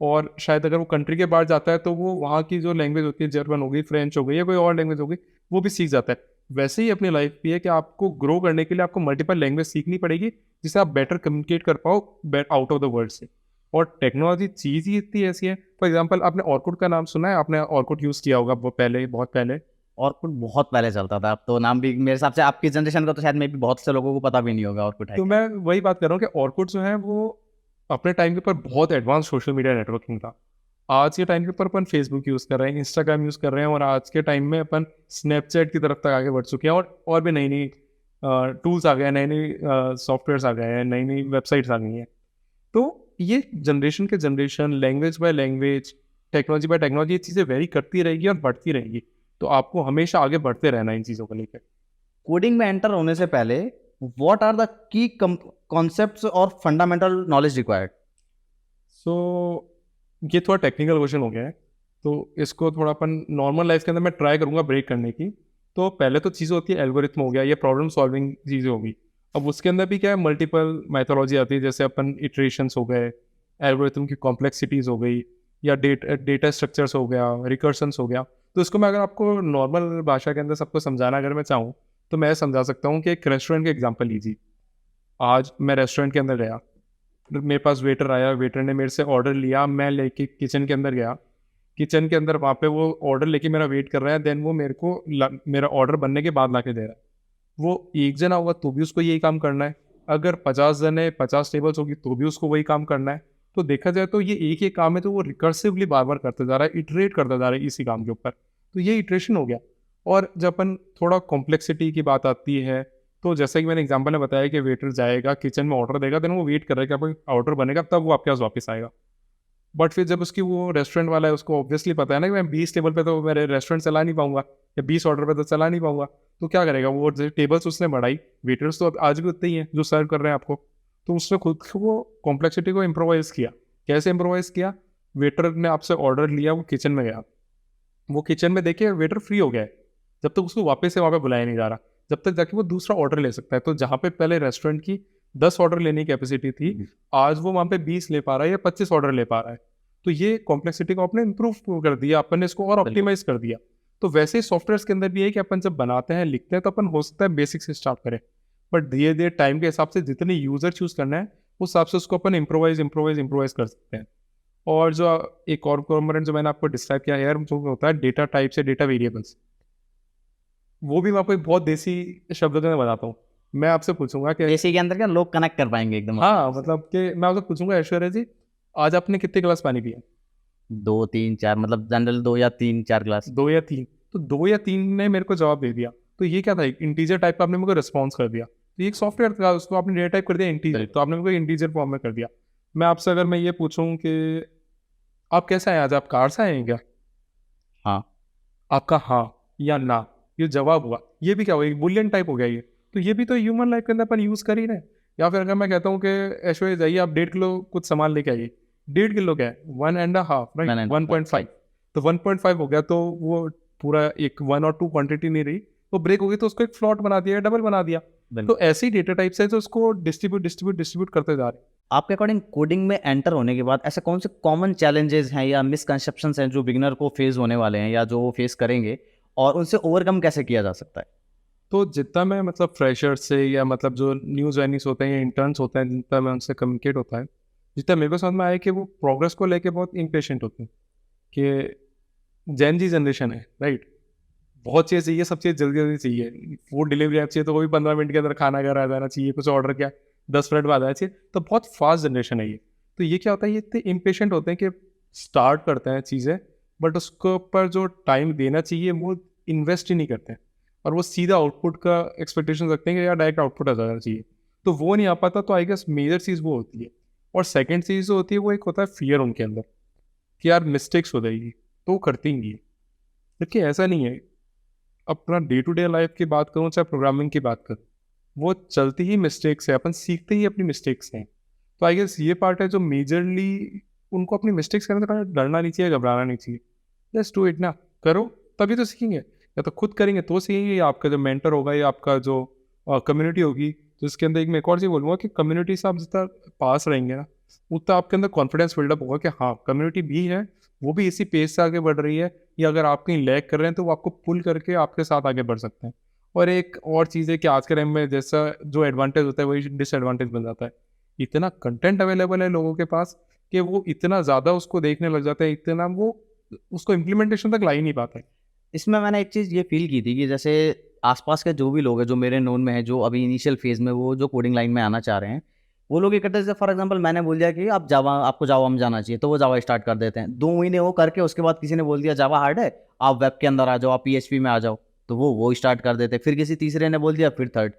और शायद अगर वो कंट्री के बाहर जाता है तो वो वहाँ की जो लैंग्वेज होती है, जर्मन हो गई, फ्रेंच हो गई या कोई और लैंग्वेज हो गई, वो भी सीख जाता है। वैसे ही अपनी लाइफ भी है कि आपको ग्रो करने के लिए आपको मल्टीपल लैंग्वेज सीखनी पड़ेगी, जिससे आप बेटर कम्युनिकेट कर पाओ आउट ऑफ द वर्ल्ड से। और टेक्नोलॉजी चीज़ ही इतनी ऐसी है। फॉर एग्जाम्पल, आपने ऑर्कुट का नाम सुना है? आपने ऑर्कुट यूज़ किया होगा पहले, बहुत पहले। और कुछ बहुत पहले चलता था, अब तो नाम भी मेरे हिसाब से आपकी जनरेशन का तो शायद में भी बहुत से लोगों को पता भी नहीं होगा और कुछ है तो क्या। मैं वही बात कर रहा हूँ कि ऑर्कुट जो है वो अपने टाइम के ऊपर बहुत एडवांस सोशल मीडिया नेटवर्किंग था। आज के टाइम के ऊपर अपन फेसबुक यूज़ कर रहे हैं, इंस्टाग्राम यूज़ कर रहे हैं, और आज के टाइम में अपन स्नैपचैट की तरफ तक आगे बढ़ चुके हैं, और भी नई नई टूल्स आ गए हैं, नए नए सॉफ्टवेयर्स आ गए हैं, नई नई वेबसाइट्स आ गई हैं। तो ये जनरेशन के generation, language by language, technology by technology, ये चीज़ें वेरी करती रहेगी और बढ़ती रहेंगी। तो आपको हमेशा आगे बढ़ते रहना है इन चीज़ों को लेकर। कोडिंग में एंटर होने से पहले what are the key concepts और फंडामेंटल नॉलेज रिक्वायर्ड? सो ये थोड़ा टेक्निकल क्वेश्चन हो गया है, तो इसको थोड़ा अपन नॉर्मल लाइफ के अंदर मैं ट्राई करूँगा ब्रेक करने की। तो पहले तो चीज़ होती है एल्गोरिथम हो गया, ये प्रॉब्लम सॉल्विंग चीज़ें होगी। अब उसके अंदर भी क्या है, मल्टीपल मैथोलॉजी आती है, जैसे अपन इटरेशंस हो गए, एल्गोरिथम की कॉम्प्लेक्सिटीज़ हो गई, या डेटा स्ट्रक्चर्स हो गया, रिकर्सन्स हो गया। तो इसको मैं अगर आपको नॉर्मल भाषा के अंदर सबको समझाना अगर मैं चाहूँ, तो मैं समझा सकता हूँ कि एक रेस्टोरेंट का एग्जाम्पल लीजिए। आज मैं रेस्टोरेंट के अंदर गया, मेरे पास वेटर आया, वेटर ने मेरे से ऑर्डर लिया, मैं लेके किचन के अंदर गया। किचन के अंदर वहाँ पे वो ऑर्डर लेके मेरा वेट कर रहा है, देन वो मेरे को मेरा ऑर्डर बनने के बाद ला के दे रहा है। वो एक जना होगा तो भी उसको यही काम करना है, अगर 50 जन है, 50 टेबल्स होगी तो भी उसको वही काम करना है। तो देखा जाए तो ये एक ही काम है, तो वो रिकर्सिवली बार बार करते जा रहा है, इटरेट करता जा रहा है इसी काम के ऊपर। तो ये इटरेशन हो गया। और जब अपन थोड़ा कॉम्प्लेक्सिटी की बात आती है, तो जैसा कि मैंने एग्जाम्पल में बताया कि वेटर जाएगा किचन में ऑर्डर देगा, देन वो वेट कर रहा है कि आपका ऑर्डर बनेगा तब वो आपके पास वापस आएगा। बट फिर जब उसकी वो रेस्टोरेंट वाला है, उसको ऑब्वियसली पता है ना कि मैं 20 टेबल पे तो मेरे रेस्टोरेंट चला नहीं पाऊंगा, या 20 ऑर्डर पे तो चला नहीं पाऊंगा। तो क्या करेगा वो, टेबल्स उसने बढ़ाई, वेटर्स तो आज भी उतने ही हैं जो सर्व कर रहे हैं आपको। तो उसने खुद वो कॉम्प्लेक्सिटी को इम्प्रोवाइज किया। कैसे इम्प्रोवाइज किया? वेटर ने आपसे ऑर्डर लिया, वो किचन में गया, वो किचन में देखिए वेटर फ्री हो गया है, जब तक उसको वापस से वहाँ पे बुलाया नहीं जा रहा, जब तक जाके वो दूसरा ऑर्डर ले सकता है। तो जहाँ पे पहले रेस्टोरेंट की 10 ऑर्डर लेने की कैपेसिटी थी, आज वो वहाँ पे 20 ले पा रहा है या 25 ऑर्डर ले पा रहा है। तो ये कॉम्प्लेक्सिटी को आपने इंप्रूव कर दिया, अपन ने इसको और ऑप्टिमाइज कर दिया। तो वैसे ही सॉफ्टवेयर के अंदर भी है कि अपन जब बनाते हैं, लिखते हैं, तो अपन हो सकता है बेसिक से स्टार्ट करें, बट धीरे धीरे टाइम के हिसाब से जितने यूजर चूज करना है उस हिसाब से उसको अपन इम्प्रोवाइज कर सकते हैं। और जो एक और कॉम्पोनेंट जो मैंने आपको डिस्क्राइब किया यार, जो होता है डेटा टाइप्स या डेटा वेरिएबल्स, वो भी मैं आपको एक बहुत देसी शब्दों में बताता हूँ। मैं आपसे पूछूंगा कि एसी के अंदर क्या लोग कनेक्ट कर पाएंगे एकदम? हाँ, मतलब कि मैं आपसे पूछूंगा, ऐश्वर्या जी आज आपने कितने गिलास पानी पिया? 2 3 4, मतलब जनरल 2 या 3 4 ग्लास। 2 या 3। तो 2 या 3 ने मेरे को जवाब दे दिया। तो ये क्या था, एक इंटीजर टाइप का आपने मेरे को रिस्पॉन्स कर दिया। तो ये एक सॉफ्टवेयर था, उसको आपने डेटा टाइप कर दिया इंटीजर, तो आपने मेरे को इंटीजर फॉर्म में कर दिया। मैं आपसे अगर मैं ये पूछूं कि आप कैसे आए आज, आप कार से आए हैं क्या? हाँ। आपका हाँ या ना, ये जवाब हुआ। ये भी क्या हुआ, एक बुलियन टाइप हो गया ये। तो ये भी तो ह्यूमन लाइफ के अंदर अपन यूज कर ही रहे हैं। या फिर अगर मैं कहता हूँ कि ऐश्वर्या जाइए आप 1.5 किलो कुछ सामान लेके आइए, 1.5 किलो क्या है, 1.5, राइट, 1.5। तो 1.5 हो गया, तो वो पूरा एक 1 और 2 क्वांटिटी नहीं रही, वो ब्रेक हो गई, तो उसको एक फ्लॉट बना दिया, डबल बना दिया। तो ऐसे ही डेटा टाइप्स है जो उसको डिस्ट्रीब्यूट करते जा रहे हैं। आपके अकॉर्डिंग कोडिंग में एंटर होने के बाद ऐसे कौन से कॉमन चैलेंजेस हैं या मिसकंसेप्शंस हैं जो बिगिनर को फेस होने वाले हैं या जो वो फेस करेंगे, और उनसे ओवरकम कैसे किया जा सकता है? तो जितना मैं मतलब फ्रेशर से या मतलब जो न्यू ज्वाइनिंग्स होते हैं या इंटर्न्स होते हैं, जितना मैं उनसे कम्युनिकेट होता है, जितना मेरे को समझ में आया कि वो प्रोग्रेस को लेके बहुत इम्पेशेंट होते हैं कि जैन जी जनरेशन है, राइट, बहुत चीज़ चाहिए, सब चीज़ जल्दी जल्दी चाहिए। फूड डिलीवरी ऐप चाहिए तो वो भी 15 मिनट के अंदर खाना घर आ जाना चाहिए, कुछ ऑर्डर किया 10 मिनट बाद आना चाहिए। तो बहुत फास्ट जनरेशन है ये। तो ये क्या होता है, ये इतने इम्पेशेंट होते हैं कि स्टार्ट करते हैं चीज़ें, बट उसके ऊपर जो टाइम देना चाहिए वो इन्वेस्ट ही नहीं करते हैं, और वो सीधा आउटपुट का एक्सपेक्टेशन रखते हैं कि यार डायरेक्ट आउटपुट आ जाना चाहिए। तो वो नहीं आ पाता। तो आई गेस मेजर चीज़ वो होती है। और सेकेंड चीज़ जो होती है वो एक होता है फियर उनके अंदर कि यार मिस्टेक्स हो जाएगी, तो वो करती ही नहीं है। देखिए ऐसा नहीं है, अपना डे टू डे लाइफ की बात करूँ चाहे प्रोग्रामिंग की बात करूँ, वो चलती ही मिस्टेक्स है, अपन सीखते ही अपनी मिस्टेक्स हैं। तो आई गेस ये पार्ट है जो मेजरली उनको अपनी मिस्टेक्स करने का डरना नहीं चाहिए, घबराना नहीं चाहिए। जस्ट डू इट ना, करो, तभी तो सीखेंगे। या तो खुद करेंगे तो सीखेंगे, या आपका जो मेंटर होगा या आपका जो कम्युनिटी होगी, तो इसके अंदर एक मैं एक और चीज़ बोलूँगा कि कम्युनिटी से आप जितना पास रहेंगे ना, उतना आपके अंदर कॉन्फिडेंस बिल्डअप होगा कि हाँ कम्युनिटी भी है, वो भी इसी पेज से आगे बढ़ रही है, या अगर आप कहीं लैग कर रहे हैं तो वो आपको पुल करके आपके साथ आगे बढ़ सकते हैं। और एक और चीज़ है कि आज के टाइम में जैसा जो एडवांटेज होता है वही डिसएडवांटेज बन जाता है। इतना कंटेंट अवेलेबल है लोगों के पास कि वो इतना ज़्यादा उसको देखने लग जाते हैं, इतना वो उसको इम्प्लीमेंटेशन तक ला ही नहीं पाता है। इसमें मैंने एक चीज़ ये फील की थी कि जैसे आसपास के जो भी लोग हैं जो मेरे नोन में है, जो अभी इनिशियल फेज में वो जो कोडिंग लाइन में आना चाह रहे हैं, वो लोग ये करते हैं। जैसे फॉर एग्जांपल मैंने बोल दिया कि आप जावा, आपको जावा में जाना चाहिए, तो वो जावा स्टार्ट कर देते हैं। 2 महीने वो करके उसके बाद किसी ने बोल दिया जावा हार्ड है, आप वेब के अंदर आ जाओ, आप पीएचपी में आ जाओ, तो वो स्टार्ट कर देते हैं। फिर किसी तीसरे ने बोल दिया, फिर थर्ड।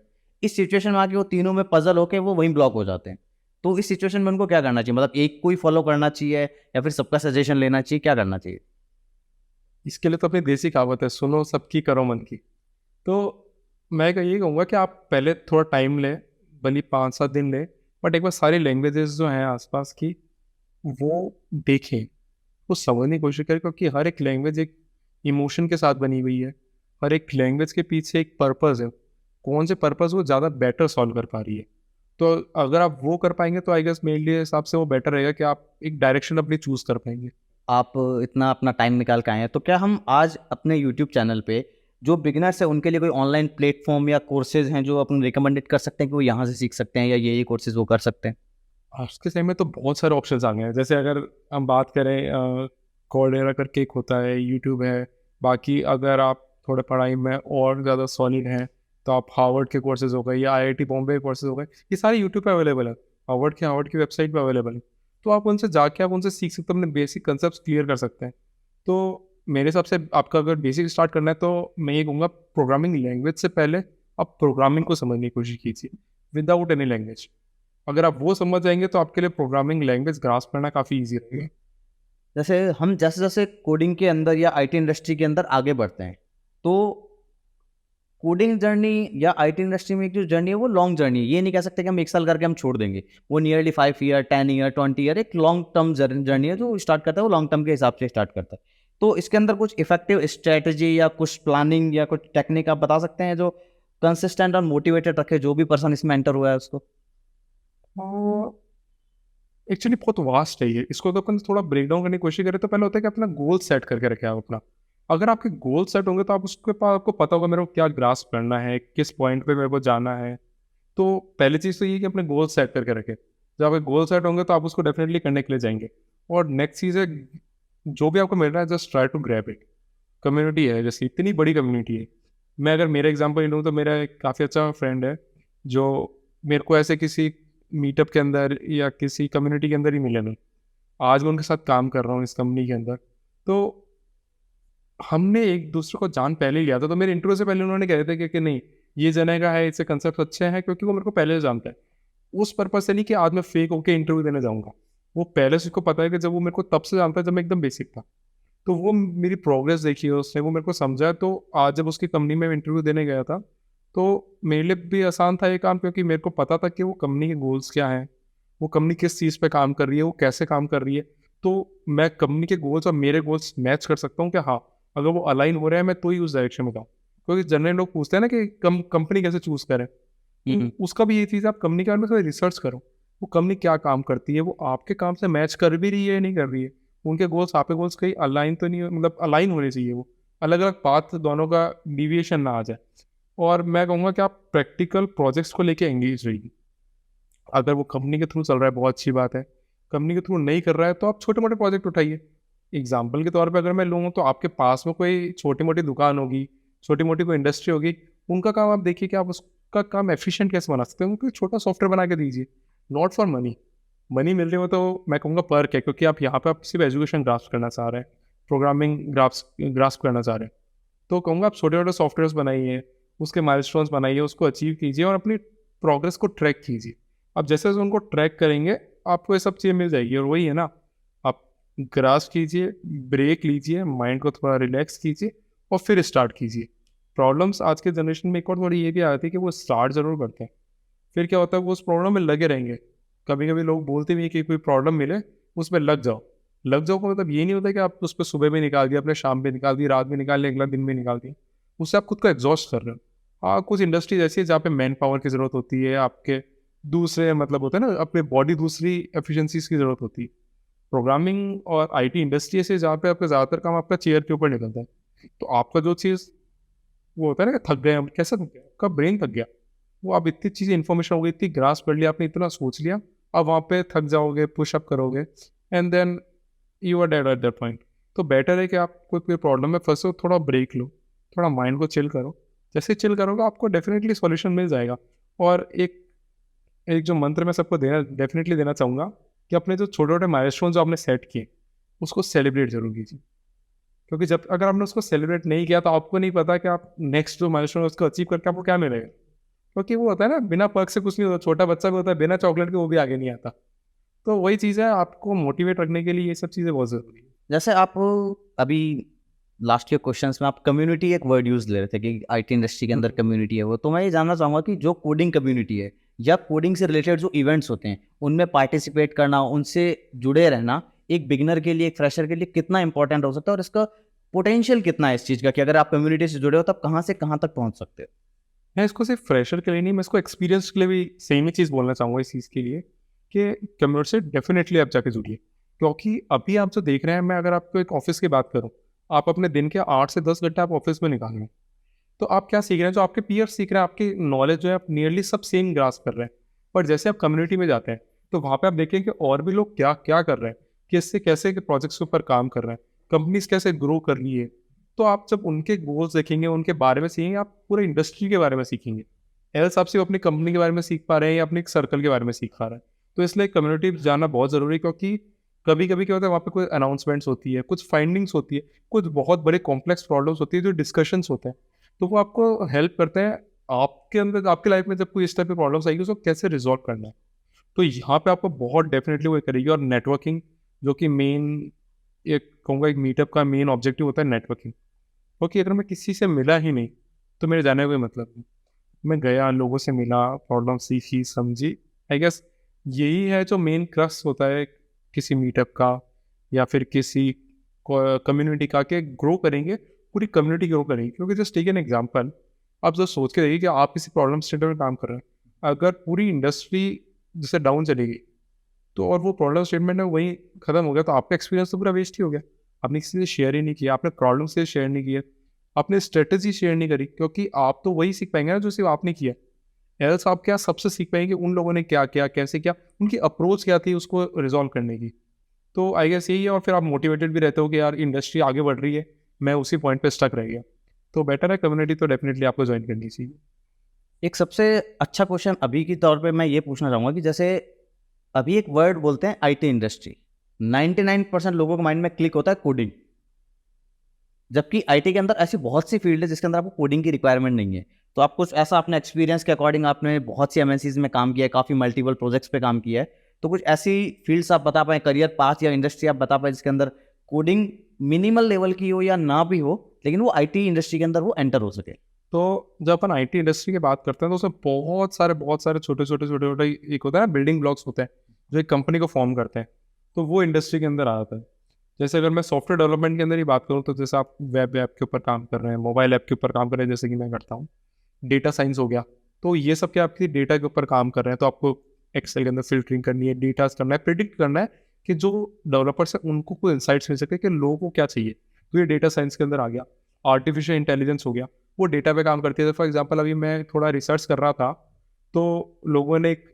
इस सिचुएशन में आके वो तीनों में पजल होके वो वहीं ब्लॉक हो जाते हैं। तो इस सिचुएशन में उनको क्या करना चाहिए? मतलब एक को ही फॉलो करना चाहिए या फिर सबका सजेशन लेना चाहिए, क्या करना चाहिए? इसके लिए तो अपनी देसी कहावत है, सुनो सबकी करो मन की। तो मैं यही कहूँगा कि आप पहले थोड़ा टाइम लें, भले 5-7 दिन लें, बट एक बार सारी लैंग्वेजेस जो हैं आसपास की वो देखें, वो समझने की कोशिश करें, क्योंकि हर एक लैंग्वेज एक इमोशन के साथ बनी हुई है। हर एक लैंग्वेज के पीछे एक पर्पस है, कौन से पर्पस वो ज़्यादा बेटर सॉल्व कर पा रही है। तो अगर आप वो कर पाएंगे तो आई गेस मेरे लिए हिसाब से वो बेटर रहेगा कि आप एक डायरेक्शन अपनी चूज़ कर पाएंगे। आप इतना अपना टाइम निकाल के आए हैं, तो क्या हम आज अपने यूट्यूब चैनल पे जो बिगिनर्स है उनके लिए कोई ऑनलाइन प्लेटफॉर्म या कोर्सेज हैं जो अपन रिकमेंडेड कर सकते हैं कि वो यहाँ से सीख सकते हैं, या ये कोर्सेज वो कर सकते हैं? आज के समय में तो बहुत सारे ऑप्शंस आ गए हैं। जैसे अगर हम बात करें, कॉर्डेरा करके एक होता है, यूट्यूब है। बाकी अगर आप थोड़े पढ़ाई में और ज़्यादा सॉलिड हैं तो आप हार्वर्ड के कोर्सेज हो गए या आईआईटी बॉम्बे के कोर्सेज हो गए, ये सारे यूट्यूब पे अवेलेबल है। हार्वर्ड की वेबसाइट पे अवेलेबल है। तो आप उनसे जाके आप उनसे सीख सकते हो, अपने बेसिक कंसेप्ट क्लियर कर सकते हैं। तो मेरे हिसाब से आपका अगर बेसिक स्टार्ट करना है तो मैं ये कहूँगा, प्रोग्रामिंग लैंग्वेज से पहले आप प्रोग्रामिंग को समझने की कोशिश कीजिए, विदाउट एनी लैंग्वेज। अगर आप वो समझ जाएंगे तो आपके लिए प्रोग्रामिंग लैंग्वेज ग्रास्प करना काफ़ी ईजी रहेगा। जैसे हम जैसे जैसे कोडिंग के अंदर या आईटी इंडस्ट्री के अंदर आगे बढ़ते हैं, तो कोडिंग जर्नी या आईटी इंडस्ट्री में एक जो जर्नी है वो लॉन्ग जर्नी है। ये नहीं कह सकते कि हम 1 साल करके हम छोड़ देंगे। वो नियरली 5 ईयर, 10 ईयर, 20 ईयर एक लॉन्ग टर्म जर्नी है। जो स्टार्ट करता है वो लॉन्ग टर्म के हिसाब से स्टार्ट करता है। तो इसके अंदर कुछ इफेक्टिव स्ट्रेटजी या कुछ प्लानिंग या कुछ टेक्निक आप बता सकते हैं जो कंसिस्टेंट और मोटिवेटेड रखे जो भी पर्सन इसमें एंटर हुआ है उसको? एक्चुअली बहुत वास्ट है ये। इसको तो अपन थोड़ा ब्रेक डाउन करने की कोशिश करें तो पहले होता है कि अपना गोल सेट करके रखें आप अपना। अगर आपके गोल सेट होंगे तो आप उसके पास आपको पता होगा मेरे को क्या ग्रास्प करना है, किस पॉइंट पे मेरे को जाना है। तो पहली चीज़ तो ये कि अपने गोल सेट करके रखें। जब आपके गोल सेट होंगे तो आप उसको डेफिनेटली करने के लिए जाएंगे। और नेक्स्ट चीज़ है, जो भी आपको मिल रहा है just try to grab it. Community है, जैसे इतनी बड़ी कम्युनिटी है। मैं अगर मेरा एग्जांपल लूँ तो मेरा एक काफ़ी अच्छा फ्रेंड है जो मेरे को ऐसे किसी मीटअप के अंदर या किसी कम्युनिटी के अंदर ही मिले नहीं। आज मैं उनके साथ काम कर रहा हूँ इस कंपनी के अंदर। तो हमने एक दूसरे को जान पहले ही लिया था। तो मेरे इंटरव्यू से पहले उन्होंने कह रहे थे कि नहीं, ये जने का है, इससे कंसेप्ट अच्छे हैं, क्योंकि वो मेरे को पहले से जानता है। उस पर्पज से नहीं कि आज मैं फेक होके इंटरव्यू देने जाऊँगा। वो पहले से उसको पता है कि जब वो मेरे को तब से जानता है जब मैं एकदम बेसिक था। तो वो मेरी प्रोग्रेस देखी है उसने, वो मेरे को समझा। तो आज जब उसकी कंपनी में इंटरव्यू देने गया था तो मेरे लिए भी आसान था ये काम, क्योंकि मेरे को पता था कि वो कंपनी के गोल्स क्या हैं, वो कंपनी किस चीज़ पे काम कर रही है, वो कैसे काम कर रही है। तो मैं कंपनी के गोल्स और मेरे गोल्स मैच कर सकता हूँ कि हाँ, अगर वो अलाइन हो रहे हैं मैं तो ही उस डायरेक्शन में जाऊँ। क्योंकि जनरल लोग पूछते हैं ना कि कंपनी कैसे चूज़ करें, तो उसका भी ये चीज़, आप कंपनी के बारे में थोड़ी रिसर्च करो। वो कंपनी क्या काम करती है, वो आपके काम से मैच कर भी रही है या नहीं कर रही है। उनके गोल्स आपके गोल्स कहीं अलाइन तो नहीं, मतलब अलाइन होने चाहिए। वो अलग अलग पाथ दोनों का डिविएशन ना आ जाए। और मैं कहूँगा कि आप प्रैक्टिकल प्रोजेक्ट्स को लेके एंगेज रहिए। अगर वो कंपनी के थ्रू चल रहा है बहुत अच्छी बात है, कंपनी के थ्रू नहीं कर रहा है तो आप छोटे मोटे प्रोजेक्ट उठाइए। एग्जाम्पल के तौर पे अगर मैं लूँ तो आपके पास में कोई छोटी मोटी दुकान होगी, छोटी मोटी कोई इंडस्ट्री होगी, उनका काम आप देखिए कि आप उसका काम एफिशिएंट कैसे बना सकते हैं। उनको एक छोटा सॉफ्टवेयर बना के दीजिए, नॉट फॉर मनी। मनी मिल रही हो तो मैं कहूँगा पर्क है, क्योंकि आप यहाँ पे आप सिर्फ एजुकेशन ग्रास्प करना चाह रहे हैं, प्रोग्रामिंग ग्रास्प करना चाह रहे हैं। तो कहूँगा आप छोटे छोटे सॉफ्टवेयर्स बनाइए, उसके माइलस्टोन्स बनाइए, उसको अचीव कीजिए और अपनी प्रोग्रेस को ट्रैक कीजिए। आप जैसे जैसे उनको ट्रैक करेंगे आपको ये सब चीज़ें मिल जाएगी। और वही है ना, आप ग्रास्प कीजिए, ब्रेक लीजिए, माइंड को थोड़ा रिलैक्स कीजिए और फिर स्टार्ट कीजिए। प्रॉब्लम्स आज के जनरेशन में एक और थोड़ी ये भी आती है कि वो स्टार्ट ज़रूर करते हैं, फिर क्या होता है वो उस प्रॉब्लम में लगे रहेंगे। कभी कभी लोग बोलते भी हैं कि कोई प्रॉब्लम मिले उसमें लग जाओ। लग जाओ का मतलब ये नहीं होता कि आप उस पर सुबह भी निकाल दिया, अपने शाम पे निकाल दी, रात में निकाल लिया, अगला दिन में निकाल दी। उससे आप खुद को एग्जॉस्ट कर रहे हो। हाँ, कुछ इंडस्ट्रीज ऐसी है जहाँ पे मैन पावर की ज़रूरत होती है, आपके दूसरे मतलब होता है ना, अपने बॉडी दूसरी एफिशिएंसीज की ज़रूरत होती है। प्रोग्रामिंग और आईटी इंडस्ट्री ऐसे जहाँ पे आपका ज़्यादातर काम आपका चेयर के ऊपर निकलता है। तो आपका जो चीज़ वो होता है ना कि थक गए हम, कैसे थक गया, आपका ब्रेन थक गया। वो आप इतनी चीज़ें इन्फॉर्मेशन हो गई, इतनी ग्रास्प कर लिया आपने, इतना सोच लिया, अब वहाँ पे थक जाओगे, पुशअप करोगे and then you are dead at that point. तो बेटर है कि आप कोई प्रॉब्लम में फंसे हो, थोड़ा ब्रेक लो, थोड़ा माइंड को चिल करो। जैसे चिल करोगे आपको डेफिनेटली सॉल्यूशन मिल जाएगा। और एक एक जो मंत्र मैं सबको देना डेफिनेटली देना चाहूँगा कि अपने जो छोटे छोटे माइलस्टोन जो आपने सेट किए उसको सेलिब्रेट जरूर कीजिए। क्योंकि जब अगर आपने उसको सेलिब्रेट नहीं किया तो आपको नहीं पता कि आप नेक्स्ट जो माइलस्टोन है उसको अचीव करके आपको क्या मिलेगा। क्योंकि वो होता है ना, बिना पर्क से कुछ नहीं होता, छोटा बच्चा भी होता है बिना चॉकलेट के वो भी आगे नहीं आता। तो वही चीज़ है, आपको मोटिवेट रखने के लिए ये सब चीज़ें बहुत ज़रूरी है। जैसे आप अभी लास्ट के क्वेश्चंस में आप कम्युनिटी एक वर्ड यूज ले रहे थे कि आईटी इंडस्ट्री के अंदर कम्युनिटी है वो, तो मैं ये जानना चाहूंगा कि जो कोडिंग कम्युनिटी है या कोडिंग से रिलेटेड जो इवेंट्स होते हैं उनमें पार्टिसिपेट करना, उनसे जुड़े रहना एक बिगिनर के लिए, एक फ्रेशर के लिए कितना इंपॉर्टेंट हो सकता है, और इसका पोटेंशियल कितना है इस चीज़ का कि अगर आप कम्युनिटी से जुड़े हो तब कहाँ से कहाँ तक पहुँच सकते हो? मैं इसको सिर्फ फ्रेशर के लिए नहीं, मैं इसको एक्सपीरियंस के लिए भी सेम ही चीज़ बोलना चाहूँगा इस चीज़ के लिए, कि कम्युनिटी से डेफिनेटली आप जाके जुड़िए। क्योंकि अभी आप जो देख रहे हैं, मैं अगर आपको एक ऑफिस की बात करूँ, आप अपने दिन के 8 से 10 घंटे आप ऑफिस में निकाल रहे हैं, तो आप क्या सीख रहे हैं? जो आपके पीयर्स सीख रहे हैं, आपकी नॉलेज जो है आप नियरली सब सेम ग्रास्प कर रहे हैं। पर जैसे आप कम्युनिटी में जाते हैं, तो वहाँ पे आप देखें कि और भी लोग क्या क्या कर रहे हैं, किससे कैसे के प्रोजेक्ट्स के ऊपर काम कर रहे हैं, कंपनीज कैसे ग्रो कर रही है। तो आप जब उनके गोल्स देखेंगे, उनके बारे में सीखेंगे, आप पूरे इंडस्ट्री के बारे में सीखेंगे। एल्स आप सिर्फ अपनी कंपनी के बारे में सीख पा रहे हैं या अपने एक सर्कल के बारे में सीख पा रहे हैं। तो इसलिए कम्युनिटी जाना बहुत ज़रूरी है, क्योंकि कभी कभी क्या होता है, वहाँ पे कोई अनाउंसमेंट्स होती है, कुछ फाइंडिंग्स होती है, कुछ बहुत बड़े कॉम्प्लेक्स प्रॉब्लम्स होती है, जो डिस्कशंस होते हैं, तो वो आपको हेल्प करते हैं आपके अंदर, आपकी लाइफ में जब कोई इस टाइप की प्रॉब्लम्स आएगी, उसको कैसे रिजॉल्व करना है। तो यहाँ पे आपको बहुत डेफिनेटली वो करेगी। और नेटवर्किंग, जो कि मेन, एक कहूँगा एक मीटअप का मेन ऑब्जेक्टिव होता है नेटवर्किंग। क्योंकि अगर मैं किसी से मिला ही नहीं, तो मेरे जाने का कोई मतलब नहीं। मैं गया, लोगों से मिला, प्रॉब्लम सीखी, समझी। आई गेस यही है जो मेन क्रक्स होता है किसी मीटअप का या फिर किसी कम्युनिटी का, कि ग्रो करेंगे, पूरी कम्युनिटी ग्रो करेगी। क्योंकि जस्ट टेक एन एग्जांपल, आप जो सोच के देखिए कि आप किसी प्रॉब्लम स्टेट में काम कर रहे हैं, अगर पूरी इंडस्ट्री जैसे डाउन चलेगी, तो और वो प्रॉब्लम स्टेटमेंट है वहीं खत्म हो गया, तो आपका एक्सपीरियंस तो पूरा वेस्ट ही हो गया। आपने किसी से शेयर ही नहीं किया, आपने प्रॉब्लम से शेयर नहीं किया, आपने स्ट्रेटेजी शेयर नहीं करी, क्योंकि आप तो वही सीख पाएंगे ना जो सिर्फ आपने किया। एल्स आप क्या सबसे सीख पाएंगे उन लोगों ने क्या किया, कैसे किया, उनकी अप्रोच क्या थी उसको रिजॉल्व करने की। तो आई गेस यही है। और फिर आप मोटिवेटेड भी रहते हो कि यार इंडस्ट्री आगे बढ़ रही है, मैं उसी पॉइंट पे स्टक रह गया। तो बेटर है कम्युनिटी तो डेफिनेटली आपको ज्वाइन करनी चाहिए। एक सबसे अच्छा क्वेश्चन अभी के तौर पे मैं ये पूछना चाहूँगा कि जैसे अभी एक वर्ड बोलते हैं आईटी इंडस्ट्री, 99% लोगों के माइंड में क्लिक होता है कोडिंग, जबकि आईटी के अंदर ऐसी बहुत सी फील्ड है जिसके अंदर आपको कोडिंग की रिक्वायरमेंट नहीं है। तो आप कुछ ऐसा अपने एक्सपीरियंस के अकॉर्डिंग, आपने बहुत सी एमएनसीज में काम किया है, काफ़ी मल्टीपल प्रोजेक्ट्स पे काम किया है, तो कुछ ऐसी फील्ड्स आप बता पाएँ, करियर पाथ या इंडस्ट्री आप बता पाएँ जिसके अंदर कोडिंग मिनिमल लेवल की हो या ना भी हो, लेकिन वो आईटी इंडस्ट्री के अंदर वो एंटर हो सके? तो जब अपन आईटी इंडस्ट्री की बात करते हैं, तो उसमें बहुत सारे छोटे छोटे एक होता है ना, बिल्डिंग ब्लॉक्स होते हैं जो एक कंपनी को फॉर्म करते हैं। तो वो इंडस्ट्री के अंदर आ जाता है। जैसे अगर मैं सॉफ्टवेयर डेवलपमेंट के अंदर ही बात करूँ, तो जैसे आप वेब ऐप के ऊपर काम कर रहे हैं, मोबाइल ऐप के ऊपर काम कर रहे हैं, जैसे कि मैं करता हूँ। डेटा साइंस हो गया, तो ये सब क्या आपकी डेटा के ऊपर काम कर रहे हैं, तो आपको एक्सेल के अंदर फिल्टरिंग करनी है, डेटा करना है, प्रिडिक्ट करना है कि जो डेवलपर्स है उनको कोई इंसाइट्स मिल सके कि लोगों को क्या चाहिए। तो ये डेटा साइंस के अंदर आ गया। आर्टिफिशियल इंटेलिजेंस हो गया, वो डेटा पे काम करती है। फॉर एग्जाम्पल अभी मैं थोड़ा रिसर्च कर रहा था, तो लोगों ने एक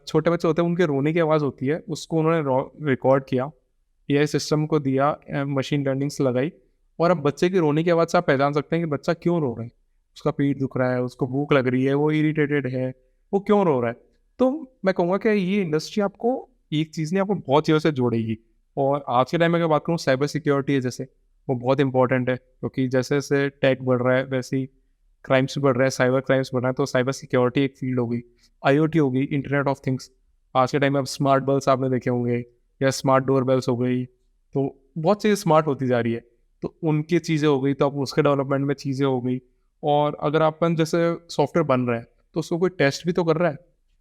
छोटे बच्चे होते हैं, उनके रोने की आवाज़ होती है, उसको उन्होंने रिकॉर्ड किया, एआई सिस्टम को दिया, मशीन लर्निंग से लगाई, और अब बच्चे की रोने की आवाज़ से आप पहचान सकते हैं कि बच्चा क्यों रो रहा है। उसका पेट दुख रहा है, उसको भूख लग रही है, वो इरिटेटेड है, वो क्यों रो रहा है। तो मैं कहूँगा कि ये इंडस्ट्री आपको, एक चीज़ नहीं, आपको बहुत चीज़ों से जोड़ेगी। और आज के टाइम में अगर बात करूँ, साइबर सिक्योरिटी है जैसे, वो बहुत इंपॉर्टेंट है, क्योंकि जैसे जैसे टेक बढ़ रहा है वैसे ही क्राइम्स भी बढ़ रहा है, साइबर क्राइम्स बढ़ रहा है। तो साइबर सिक्योरिटी एक फील्ड होगी, आईओटी होगी, इंटरनेट ऑफ थिंग्स। आज के टाइम में अब स्मार्ट बल्ब्स आपने देखे होंगे, या स्मार्ट डोर बेल्स हो गई, तो बहुत चीज़ें स्मार्ट होती जा रही है। तो उनकी चीज़ें हो गई, तो अब उसके डेवलपमेंट में चीज़ें हो गई। और अगर अपन जैसे सॉफ्टवेयर बन रहा है, तो उसको कोई टेस्ट भी तो कर रहा है,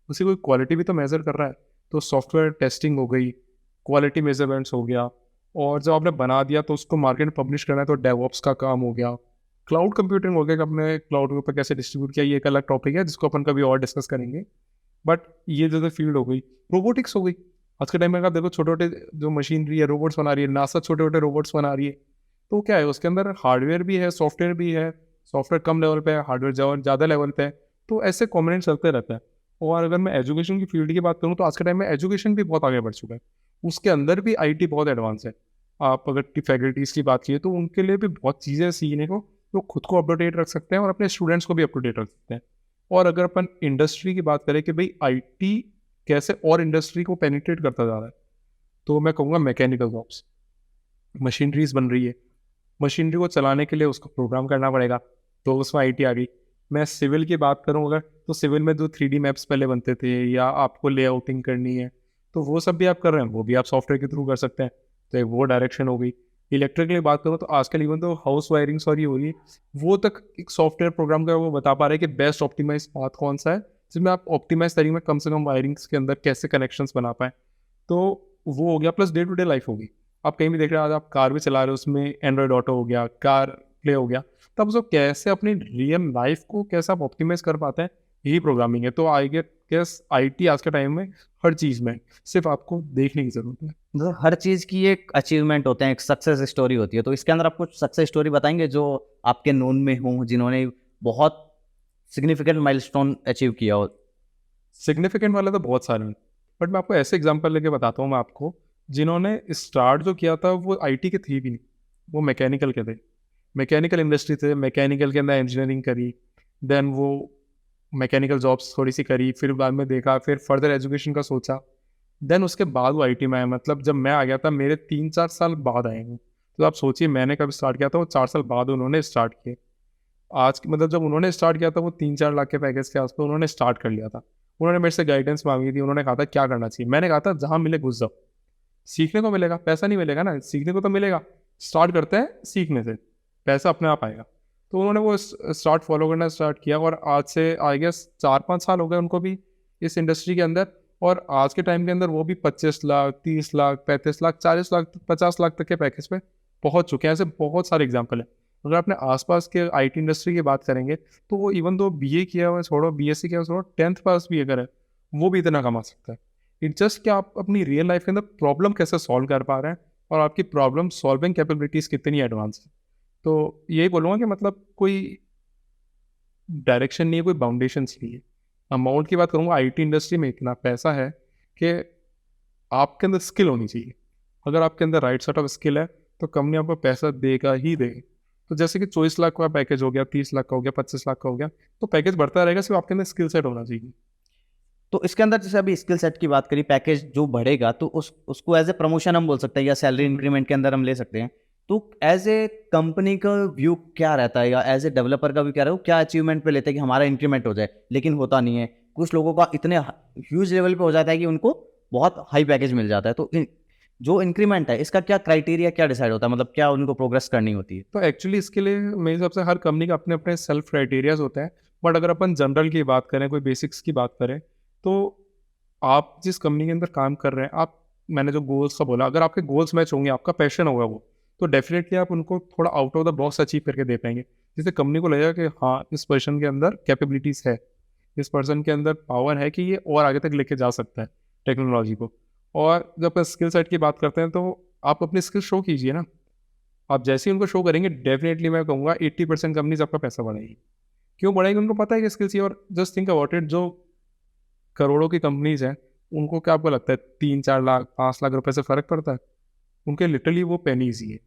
उसकी कोई क्वालिटी भी तो मेजर कर रहा है। तो सॉफ्टवेयर टेस्टिंग हो गई, क्वालिटी मेजरमेंट्स हो गया। और जब आपने बना दिया तो उसको मार्केट में पब्लिश करना है, तो डेवऑप्स का काम हो गया। क्लाउड कंप्यूटिंग हो गया कि अपने क्लाउड के ऊपर कैसे डिस्ट्रीब्यूट किया, ये एक अलग टॉपिक है जिसको अपन कभी और डिस्कस करेंगे। बट ये जैसे फील्ड हो गई, रोबोटिक्स हो गई। आज के टाइम में अगर देखो, छोटे छोटे जो मशीनरी है, रोबोट्स बना रही है, नासा छोटे छोटे रोबोट्स बना रही है। तो क्या है, उसके अंदर हार्डवेयर भी है, सॉफ्टवेयर भी है। सॉफ्टवेयर कम लेवल पे है, हार्डवेयर ज़्यादा लेवल पे है। तो ऐसे कॉम्बिनेट चलते रहता है। और अगर मैं एजुकेशन की फील्ड की बात करूँ, तो आज के टाइम में एजुकेशन भी बहुत आगे बढ़ चुका है, उसके अंदर भी आईटी बहुत एडवांस है। आप अगर फैकल्टीज़ की बात कीजिए, तो उनके लिए भी बहुत चीज़ें सीखने को, वो खुद को अप टू डेट रख सकते हैं और अपने स्टूडेंट्स को भी अप टू डेट रख सकते हैं। और अगर अपन इंडस्ट्री की बात करें कि भाई आईटी कैसे और इंडस्ट्री को पेनिट्रेट करता जा रहा है, तो मैं कहूँगा मैकेनिकल जॉब्स, मशीनरीज बन रही है, मशीनरी को चलाने के लिए उसको प्रोग्राम करना पड़ेगा, तो उसमें आईटी आ गई। मैं सिविल की बात करूँ अगर, तो सिविल में जो 3D मैप्स पहले बनते थे या आपको लेआउटिंग करनी है, तो वो सब भी आप कर रहे हैं, वो भी आप सॉफ्टवेयर के थ्रू कर सकते हैं। तो एक वो डायरेक्शन हो गई। इलेक्ट्रिक की बात करूँ तो आजकल इवन तो हाउस वायरिंग सॉरी हो रही है, वो तक एक सॉफ्टवेयर प्रोग्राम का वो बता पा रहे हैं कि बेस्ट ऑप्टिमाइज पाथ कौन सा है, जिसमें आप ऑप्टिमाइज तरीके में कम से कम वायरिंग्स के अंदर कैसे कनेक्शंस बना पाएँ। तो वो हो गया, plus day to day life होगी। आप कहीं भी देख रहे हैं, आज आप कार भी चला रहे हो, उसमें एंड्रॉयड ऑटो हो गया, कार प्ले हो गया, तब उसको कैसे अपनी रियल लाइफ को कैसे आप ऑप्टिमाइज कर पाते हैं, यही प्रोग्रामिंग है। तो आई गेस आईटी आज के टाइम में हर चीज़ में सिर्फ आपको देखने की ज़रूरत है। मतलब हर चीज़ की एक अचीवमेंट होते हैं, एक सक्सेस स्टोरी होती है। तो इसके अंदर आप कुछ सक्सेस स्टोरी बताएंगे जो आपके नोन में हों, जिन्होंने बहुत सिग्निफिकेंट माइलस्टोन अचीव किया हो? सिग्निफिकेंट वाले तो बहुत सारे हैं, बट मैं आपको ऐसे एग्जांपल लेके बताता हूँ मैं आपको, जिन्होंने स्टार्ट जो किया था वो आईटी के थे भी नहीं, वो मैकेनिकल के थे, मैकेनिकल इंडस्ट्री थे, मैकेनिकल के अंदर इंजीनियरिंग करी, देन वो मैकेनिकल जॉब्स थोड़ी सी करी, फिर बाद में देखा, फिर फर्दर एजुकेशन का सोचा, देन उसके बाद वो आईटी में आया। मतलब जब मैं आ गया था मेरे 3-4 साल बाद आए हैं। तो आप सोचिए मैंने कब स्टार्ट किया था, वो 4 साल बाद उन्होंने स्टार्ट किए। आज की मतलब जब उन्होंने स्टार्ट किया था वो 3-4 लाख के पैकेज के आसपास उन्होंने स्टार्ट कर लिया था। उन्होंने मेरे से गाइडेंस मांगी थी, उन्होंने कहा था क्या करना चाहिए, मैंने कहा था जहाँ मिले घुस जाओ, सीखने को मिलेगा, पैसा नहीं मिलेगा ना, सीखने को तो मिलेगा। स्टार्ट करते हैं सीखने से, पैसा अपने आप आएगा। तो उन्होंने वो स्टार्ट फॉलो करना स्टार्ट किया, और आज से आई गेस 4-5 साल हो गए उनको भी इस इंडस्ट्री के अंदर। और आज के टाइम के अंदर वो भी 25 लाख, 30 लाख, 35 लाख, 40 लाख, 50 लाख तक के पैकेज पे पहुंच चुके हैं। ऐसे बहुत सारे एग्जाम्पल हैं। अगर अपने आसपास के आईटी इंडस्ट्री की बात करेंगे, तो वो इवन दो बीए किया हुआ है छोड़ो, बीएससी किया हुआ छोड़ो, 10th पास भी अगर है, वो भी इतना कमा सकता है। इट जस्ट कि आप अपनी रियल लाइफ के अंदर प्रॉब्लम कैसे सॉल्व कर पा रहे हैं, और आपकी प्रॉब्लम सॉल्विंग कैपेबिलिटीज़ कितनी एडवांस है। तो यही बोलूँगा कि मतलब कोई डायरेक्शन नहीं है, कोई बाउंडेशंस नहीं है। अमाउंट की बात करूँगा, आईटी इंडस्ट्री में इतना पैसा है कि आपके अंदर स्किल होनी चाहिए। अगर आपके अंदर राइट सेट ऑफ स्किल है, तो कंपनी आपको पैसा देगा ही देगी। तो जैसे कि 24 लाख का पैकेज हो गया, 30 लाख का हो गया, 25 लाख का हो गया, तो पैकेज बढ़ता रहेगा, सिर्फ आपके अंदर स्किल सेट होना चाहिए। तो इसके अंदर जैसे अभी स्किल सेट की बात करी, पैकेज जो बढ़ेगा तो उसको एज ए प्रमोशन हम बोल सकते हैं, या सैलरी इंक्रीमेंट के अंदर हम ले सकते हैं। तो एज ए कंपनी का व्यू क्या रहता है, या एज ए डेवलपर का व्यू क्या रहता है, वो क्या अचीवमेंट पे लेते हैं कि हमारा इंक्रीमेंट हो जाए, लेकिन होता नहीं है। कुछ लोगों का इतने ह्यूज लेवल पे हो जाता है कि उनको बहुत हाई पैकेज मिल जाता है। तो जो इंक्रीमेंट है इसका क्या क्राइटेरिया, क्या डिसाइड होता है, मतलब क्या उनको प्रोग्रेस करनी होती है? तो एक्चुअली इसके लिए मेरे हिसाब से हर कंपनी का अपने अपने सेल्फ क्राइटेरियाज होते हैं। बट अगर अपन जनरल की बात करें, कोई बेसिक्स की बात करें, तो आप जिस कंपनी के अंदर काम कर रहे हैं, आप मैंने जो गोल्स का बोला, अगर आपके गोल्स मैच होंगे, आपका पैशन होगा वो, तो डेफिनेटली आप उनको थोड़ा out of the box achieve करके दे पाएंगे, जिससे कंपनी को लगेगा कि हाँ इस पर्सन के अंदर कैपेबिलिटीज़ है, इस पर्सन के अंदर पावर है कि ये और आगे तक लेके जा सकता है टेक्नोलॉजी को। और जब अपन स्किल सेट की बात करते हैं, तो आप अपनी स्किल शो कीजिए ना। आप जैसे ही उनको शो करेंगे, डेफिनेटली मैं कहूँगा 80% कंपनीज आपका पैसा बढ़ाएगी। क्यों बढ़ाएगी? उनको पता है कि स्किल्स ये। और जस्ट थिंक अबाउट इट, जो करोड़ों की कंपनीज हैं, उनको क्या आपको लगता है 3-4 लाख 5 लाख रुपए से फ़र्क पड़ता है? उनके लिटरली वो पेनीज ही है,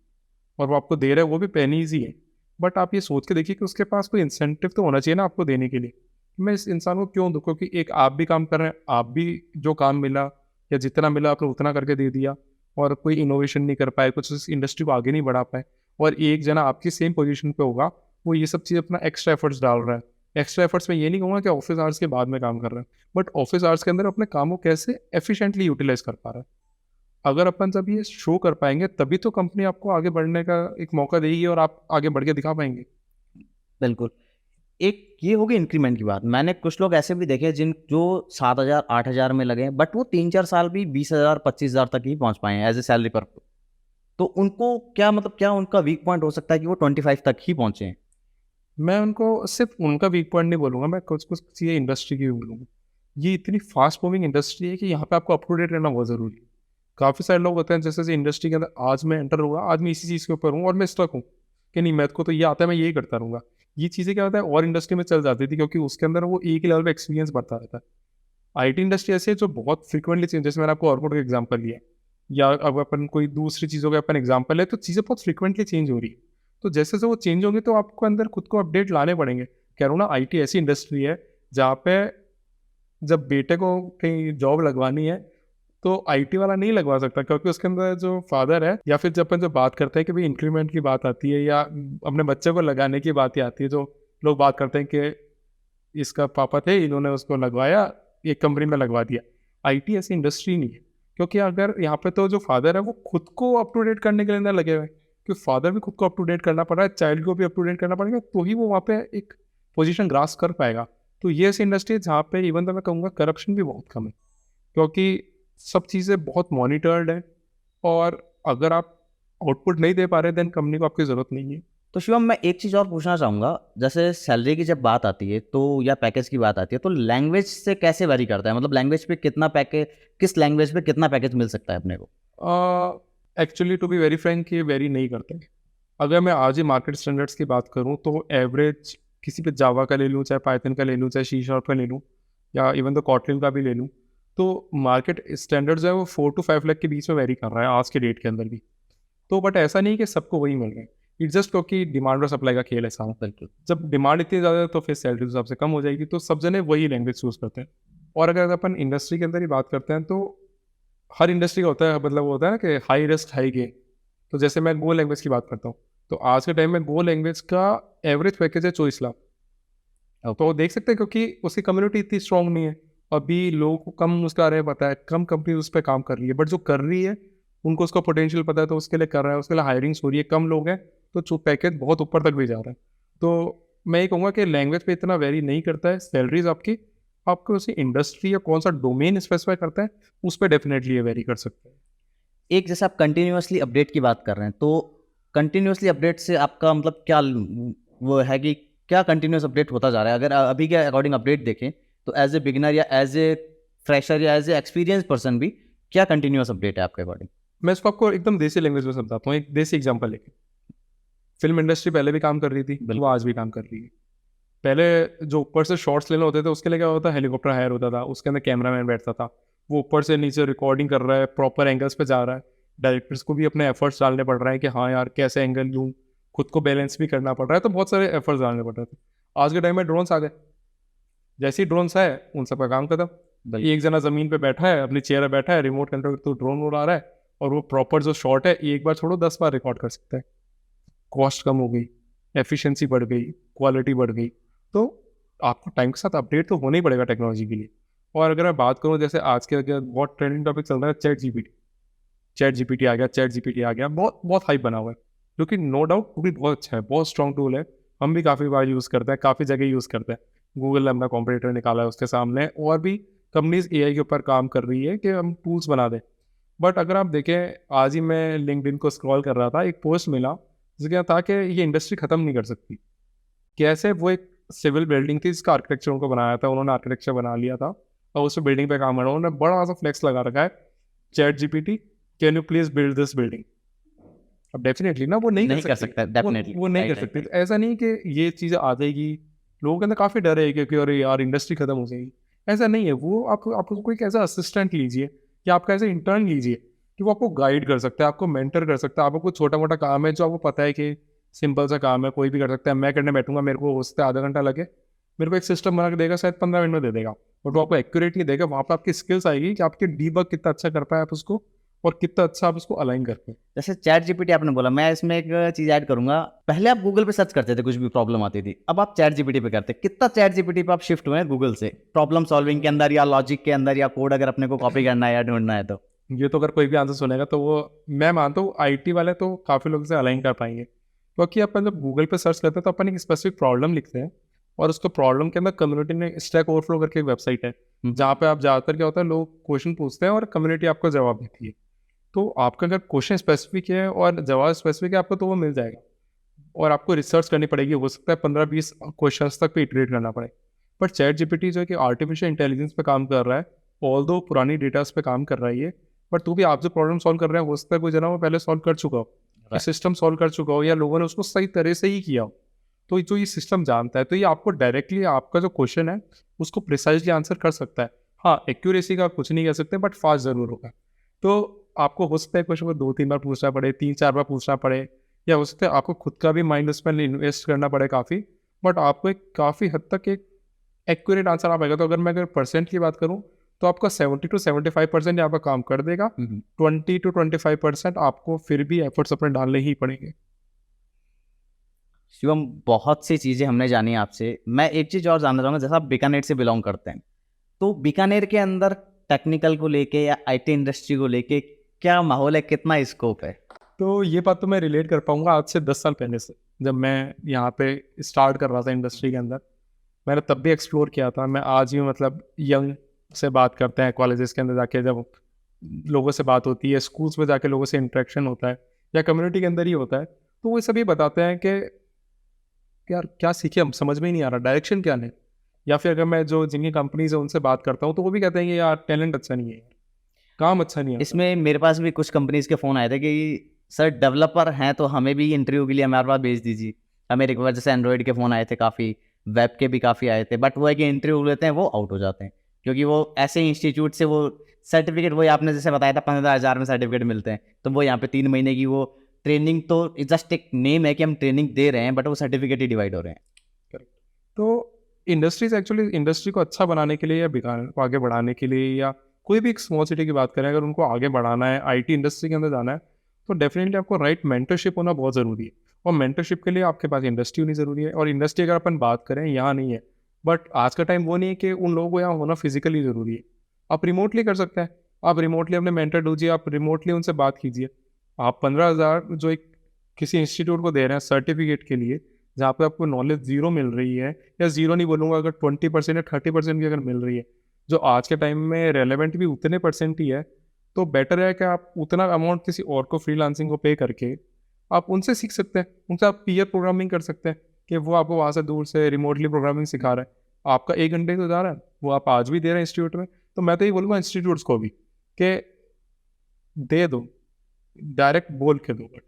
और वो आपको दे रहा है वो भी पेनीज ही है। बट आप ये सोच के देखिए कि उसके पास कोई इंसेंटिव तो होना चाहिए ना आपको देने के लिए। मैं इस इंसान को क्यों दूँ? क्योंकि एक आप भी काम कर रहे हैं, आप भी जो काम मिला या जितना मिला आपने उतना करके दे दिया, और कोई इनोवेशन नहीं कर पाए, कुछ इस इंडस्ट्री को आगे नहीं बढ़ा पाए, और एक जना आपकी सेम पोजीशन पे होगा, वो ये सब चीज़ अपना एक्स्ट्रा एफर्ट्स डाल रहा है। एक्स्ट्रा एफर्ट्स में ये नहीं कहूँगा कि ऑफिस आवर्स के बाद में काम कर रहा है, बट ऑफिस आवर्स के अंदर अपने काम को कैसे एफिशिएंटली यूटिलाइज कर पा रहा है। अगर अपन जब ये शो कर पाएंगे, तभी तो कंपनी आपको आगे बढ़ने का एक मौका देगी, और आप आगे बढ़ के दिखा पाएंगे। बिल्कुल। एक ये होगी इंक्रीमेंट की बात। मैंने कुछ लोग ऐसे भी देखे जिन जो 7,000 8,000 में लगे, बट वो 3-4 साल भी 20,000 25,000 तक ही पहुंच पाए हैं एज ए सैलरी पर। तो उनको क्या, मतलब क्या उनका वीक पॉइंट हो सकता है कि वो 25 तक ही पहुंचे हैं? मैं उनको सिर्फ उनका वीक पॉइंट नहीं बोलूँगा, मैं कुछ कुछ चीज़ें इंडस्ट्री की भी बोलूँगा। ये इतनी फास्ट मूविंग इंडस्ट्री है कि यहाँ पे आपको अप टू डेट रहना बहुत ज़रूरी है। काफ़ी सारे लोग होते हैं, जैसे जैसे इंडस्ट्री के अंदर आज मैं एंटर हुआ, आज मैं इसी चीज़ के ऊपर हूँ और मैं स्टक हूँ कि नहीं, मेरे को तो ये आता है, मैं यही करता रहूँगा। ये चीज़ें क्या होता है और इंडस्ट्री में चल जाती थी, क्योंकि उसके अंदर वो एक ही लेवल पे एक्सपीरियंस बढ़ता रहता है। आईटी इंडस्ट्री ऐसी है जो बहुत फ्रीक्वेंटली चेंज, जैसे मैंने आपको ऑर्कुट का एग्जांपल लिया, या अब अपन कोई दूसरी चीज़ों का अपन एग्जांपल है, तो चीज़ें बहुत फ्रीक्वेंटली चेंज हो रही है। तो जैसे जैसे वो चेंज होंगे, तो आपको अंदर खुद को अपडेट लाने पड़ेंगे। कह रहा हूँ ना, आईटी ऐसी इंडस्ट्री है जहाँ पे जब बेटे को कहीं जॉब लगवानी है, तो आईटी वाला नहीं लगवा सकता, क्योंकि उसके अंदर जो फादर है, या फिर जब अपन जो बात करते हैं कि भाई इंक्रीमेंट की बात आती है, या अपने बच्चे को लगाने की बात ही आती है, जो लोग बात करते हैं कि इसका पापा थे, इन्होंने उसको लगवाया, एक कंपनी में लगवा दिया। आईटी ऐसी इंडस्ट्री नहीं है, क्योंकि अगर यहाँ पे तो जो फादर है वो खुद को अप टू डेट करने के लिए अंदर लगे हुए हैं, क्योंकि फादर भी खुद को अप टू डेट करना पड़ रहा है, चाइल्ड को भी अप टू डेट करना पड़ेगा, तो ही वो वहाँ पे एक पोजीशन ग्रास कर पाएगा। तो ये ऐसी इंडस्ट्री है जहाँ पे इवन तो मैं कहूँगा करप्शन भी बहुत कम है, क्योंकि सब चीज़ें बहुत मॉनिटर्ड है, और अगर आप आउटपुट नहीं दे पा रहे देन कंपनी को आपकी ज़रूरत नहीं है। तो शिवम, मैं एक चीज़ और पूछना चाहूँगा, जैसे सैलरी की जब बात आती है तो या पैकेज की बात आती है तो लैंग्वेज से कैसे वेरी करता है? मतलब लैंग्वेज पे कितना पैकेज, किस लैंग्वेज पे कितना पैकेज मिल सकता है अपने को? Actually to be very frank, ये वेरी नहीं करते। अगर मैं आज ही मार्केट स्टैंडर्ड्स की बात करूँ तो एवरेज किसी पे जावा का ले लूँ, चाहे पाइथन का ले लूँ, चाहे सी शार्प का ले लूँ, या इवन तो कॉटलिन का भी ले लूँ, तो मार्केट स्टैंडर्ड जो है वो 4 to 5 लाख के बीच में वेरी कर रहा है आज के डेट के अंदर भी। तो बट ऐसा नहीं कि सबको वही मिल रहा है, इट्स जस्ट क्योंकि डिमांड और सप्लाई का खेल है सारा। बिल्कुल। जब डिमांड इतनी ज़्यादा है तो फिर सैलरी उस हिसाब से कम हो जाएगी, तो सब जने वही लैंग्वेज चूज़ करते हैं। और अगर अपन इंडस्ट्री के अंदर ही बात करते हैं तो हर इंडस्ट्री का होता है, मतलब वो होता है ना कि हाई रिस्क हाई गेन। तो जैसे मैं गो लैंग्वेज की बात करता हूँ, तो आज के टाइम में गो लैंग्वेज का एवरेज पैकेज है 24 लाख। तो देख सकते हैं, क्योंकि उसकी कम्युनिटी इतनी स्ट्रांग नहीं है, अभी लोगों को कम उसका रहे पता है, कम कंपनी उस पर काम कर रही है, बट जो कर रही है उनको उसका पोटेंशियल पता है, तो उसके लिए कर रहा है, उसके लिए हायरिंग्स हो रही है, कम लोग हैं तो जो पैकेज बहुत ऊपर तक भी जा रहा है। तो मैं ये कहूँगा कि लैंग्वेज पे इतना वेरी नहीं करता है, सैलरीज आपकी आपको उसी इंडस्ट्री या कौन सा डोमेन स्पेसिफाई करता है उस पर डेफिनेटली ये वेरी कर सकते हैं। एक जैसे आप कंटिन्यूअसली अपडेट की बात कर रहे हैं, तो कंटिन्यूअसली अपडेट से आपका मतलब क्या वो है कि क्या कंटिन्यूअस अपडेट होता जा रहा है? अगर अभी के अकॉर्डिंग अपडेट देखें तो एज ए बिगिनर या एज ए फ्रेशर या एज ए एक्सपीरियंस पर्सन भी क्या कंटिन्यूअस अपडेट है आपके अकॉर्डिंग? मैं इसको आपको एकदम देसी लैंग्वेज में समझाता हूँ, एक देसी एग्जाम्पल लेके। फिल्म इंडस्ट्री पहले भी काम कर रही थी, वो आज भी काम कर रही है। पहले जो ऊपर से शॉट्स लेने होते थे उसके लिए क्या होता था, हेलीकॉप्टर हायर होता था, उसके अंदर कैमरामैन बैठता था, वो ऊपर से नीचे रिकॉर्डिंग कर रहा है, प्रॉपर एंगल्स पे जा रहा है। डायरेक्टर्स को भी अपने एफर्ट्स डालने पड़ रहे हैं कि हाँ यार कैसे एंगल लूँ, खुद को बैलेंस भी करना पड़ रहा है, तो बहुत सारे एफर्ट्स डालने पड़ रहे थे। आज के टाइम में ड्रोन्स आ गए, जैसे ही ड्रोन्स आए उन सब का काम खत्म। एक जना जमीन पे बैठा है, अपनी चेयर पे बैठा है, रिमोट कंट्रोल तो ड्रोन उड़ा रहा है, और वो प्रॉपर जो शॉट है एक बार छोड़ो 10 बार रिकॉर्ड कर सकता है। कॉस्ट कम हो गई, एफिशिएंसी बढ़ गई, क्वालिटी बढ़ गई। तो आपको टाइम के साथ अपडेट तो होना ही पड़ेगा टेक्नोलॉजी के लिए। और अगर मैं बात करूँ जैसे आज के बहुत ट्रेंडिंग टॉपिक चल रहा है, चैट जीपीटी आ गया, चैट जीपीटी आ गया, बहुत बहुत हाइप बना हुआ है, जो कि नो डाउट वो भी बहुत अच्छा है, बहुत स्ट्रॉन्ग टूल है। हम भी काफ़ी बार यूज़ करते हैं, काफ़ी जगह यूज़ करते हैं। गूगल ने अपना कॉम्पिटिटर निकाला है उसके सामने, और भी कंपनीज एआई के ऊपर काम कर रही है कि हम टूल्स बना दें। बट अगर आप देखें, आज ही मैं लिंक्डइन को स्क्रॉल कर रहा था, एक पोस्ट मिला जिसके था कि ये इंडस्ट्री ख़त्म नहीं कर सकती। कैसे? वो एक सिविल बिल्डिंग थी जिसका आर्किटेक्चर उनको बनाया था, उन्होंने आर्किटेक्चर बना लिया था और उस बिल्डिंग पे काम कर रहा है, उन्होंने बड़ा सा फ्लेक्स लगा रखा है, chat GPT can you please build this building. अब डेफिनेटली ना वो नहीं कर सकते, डेफिनेटली वो नहीं कर सकते। तो ऐसा नहीं कि ये चीज़ें आ जाएगी, लोगों के अंदर काफ़ी डर है कि अरे यार इंडस्ट्री खत्म हो जाएगी। ऐसा नहीं है, वो आप उसको एक ऐसा असिस्टेंट लीजिए या आपका ऐसा इंटर्न लीजिए कि वो आपको गाइड कर सकता है, आपको मेंटर कर सकता है। आपको कुछ छोटा मोटा काम है जो आपको पता है कि सिंपल सा काम है, कोई भी कर सकता है, मैं करने बैठूंगा मेरे को हो सकता है आधा घंटा लगे, मेरे को एक सिस्टम बना के देगा, शायद 15 मिनट में दे देगा, बट वो आपको एक्यूरेट नहीं देगा। वहाँ पर आपकी स्किल्स आएगी कि आपके डीबग कितना अच्छा कर पाए आप उसको, और कितना अच्छा आप उसको अलाइन कर पाए। जैसे चैट जीपीटी आपने बोला, मैं इसमें एक चीज ऐड करूंगा। पहले आप गूगल पे सर्च करते थे, कुछ भी प्रॉब्लम आती थी, अब आप चैट जीपीटी पे करते हैं। कितना चैट जीपीटी पे आप शिफ्ट हुए हैं गूगल से, प्रॉब्लम सॉल्विंग के अंदर या लॉजिक के अंदर, या कोड अगर अपने को कॉपी करना है या ढूंढना है तो? ये तो अगर कोई भी आंसर सुनेगा तो वो मैं मानता हूँ आईटी वाले तो काफ़ी लोग से अलाइन कर पाएंगे, क्योंकि अपन जब गूगल पे सर्च करते हैं तो अपन एक स्पेसिफिक प्रॉब्लम लिखते हैं, और उसको प्रॉब्लम के अंदर कम्युनिटी ने स्टैक ओवरफ्लो करके एक वेबसाइट है जहाँ पे आप ज़्यादातर क्या होता है, लोग क्वेश्चन पूछते हैं और कम्युनिटी आपको जवाब देती है। तो आपका अगर क्वेश्चन स्पेसिफिक है और जवाब स्पेसिफिक है आपको, तो वो मिल जाएगा, और आपको रिसर्च करनी पड़ेगी, हो सकता है 15-20 क्वेश्चन तक पे इटरेट करना पड़े। पर चैट जीपीटी जो है कि आर्टिफिशियल इंटेलिजेंस पे काम कर रहा है, ऑल दो पुरानी डेटास पे काम कर रहा है ये, बट तो भी आप जो प्रॉब्लम सॉल्व कर रहे हैं हो सकता है कोई जना वो पहले सॉल्व कर चुका हो, सिस्टम सॉल्व कर चुका हो, या लोगों ने उसको सही तरह से ही किया हो, तो जो ये सिस्टम जानता है, तो ये आपको डायरेक्टली आपका जो क्वेश्चन है उसको प्रिसाइजली आंसर कर सकता है। हाँ, एक्यूरेसी का कुछ नहीं कह सकते, बट फास्ट ज़रूर होगा। तो आपको हो सकता है क्वेश्चन को 2-3 बार पूछना पड़े, 3-4 बार पूछना पड़े, या हो सकता है आपको खुद का भी माइंड उस पर इन्वेस्ट करना पड़े काफ़ी, बट आपको एक काफ़ी हद तक एक एक्यूरेट आंसर आ पाएगा। तो अगर परसेंट की बात करूँ तो आपका 70-75% यहाँ पर काम कर देगा, 20-25% आपको फिर भी एफर्ट्स अपने डालने ही पड़ेंगे। शिवम, बहुत सी चीज़ें हमने जानी आपसे। मैं एक चीज़ और जानना चाहूँगा, जैसा आप बीकानेर से बिलोंग करते हैं, तो बीकानेर के अंदर टेक्निकल को लेके या आईटी इंडस्ट्री को लेके क्या माहौल है, कितना स्कोप है? तो ये बात तो मैं रिलेट कर पाऊंगा आज से 10 साल पहले से, जब मैं यहाँ पे स्टार्ट कर रहा था इंडस्ट्री के अंदर। मैंने तब भी एक्सप्लोर किया था। मैं आज भी मतलब यंग से बात करते हैं कॉलेजेस के अंदर जाके, जब लोगों से बात होती है, स्कूल्स में जाके लोगों से इंटरेक्शन होता है या कम्युनिटी के अंदर ही होता है, तो वो सभी बताते हैं कि यार क्या सीखे, हम समझ में ही नहीं आ रहा डायरेक्शन क्या नहीं। या फिर अगर मैं जो जिनकी कंपनीज है उनसे बात करता हूँ तो वो भी कहते हैं कि यार टैलेंट अच्छा नहीं है, काम अच्छा नहीं आता। इसमें मेरे पास भी कुछ कंपनीज के फ़ोन आए थे कि सर डेवलपर हैं तो हमें भी इंटरव्यू के लिए हमारे पास भेज दीजिए। हमें रिक्वेस्ट, जैसे एंड्रॉइड के फ़ोन आए थे काफ़ी, वेब के भी काफ़ी आए थे, बट वो है कि इंटरव्यू लेते हैं वो आउट हो जाते हैं, क्योंकि वो ऐसे इंस्टीट्यूट से वो सर्टिफिकेट, वही आपने जैसे बताया था 15,000 में सर्टिफिकेट मिलते हैं, तो वो यहाँ पे 3 महीने की वो ट्रेनिंग, तो जस्ट एक नेम है कि हम ट्रेनिंग दे रहे हैं, बट वो सर्टिफिकेट ही डिवाइड हो रहे हैं। करेक्ट। तो इंडस्ट्रीज एक्चुअली इंडस्ट्री को अच्छा बनाने के लिए या बिगाड़ को आगे बढ़ाने के लिए, या कोई भी एक स्मॉल सिटी की बात करें, अगर उनको आगे बढ़ाना है, आईटी इंडस्ट्री के अंदर जाना है, तो डेफिनेटली आपको राइट मेंटरशिप होना बहुत ज़रूरी है। और मेंटरशिप के लिए आपके पास इंडस्ट्री होनी ज़रूरी है। और इंडस्ट्री अगर अपन बात करें यहाँ नहीं है, बट आज का टाइम वो नहीं है कि उन लोगों को यहाँ होना फिजिकली ज़रूरी है। आप रिमोटली कर सकते हैं। आप रिमोटली अपने मेंटर ढूंढिए, आप रिमोटली उनसे बात कीजिए। आप 15,000 जो एक किसी इंस्टीट्यूट को दे रहे हैं सर्टिफिकेट के लिए, जहाँ पे आपको नॉलेज ज़ीरो मिल रही है, या ज़ीरो नहीं बोलूँगा, अगर 20% या 30% भी अगर मिल रही है, जो आज के टाइम में रेलेवेंट भी उतने परसेंट ही है, तो बेटर है कि आप उतना अमाउंट किसी और को फ्रीलांसिंग को पे करके आप उनसे सीख सकते हैं। उनसे आप पीयर प्रोग्रामिंग कर सकते हैं कि वो आपको वहाँ से दूर से रिमोटली प्रोग्रामिंग सिखा रहा है। आपका 1 घंटे तो जा रहा है, वो आप आज भी दे रहे हैं इंस्टीट्यूट में। तो मैं तो ये बोलूँगा इंस्टीट्यूट्स को भी कि दे दो, डायरेक्ट बोल के दो, बट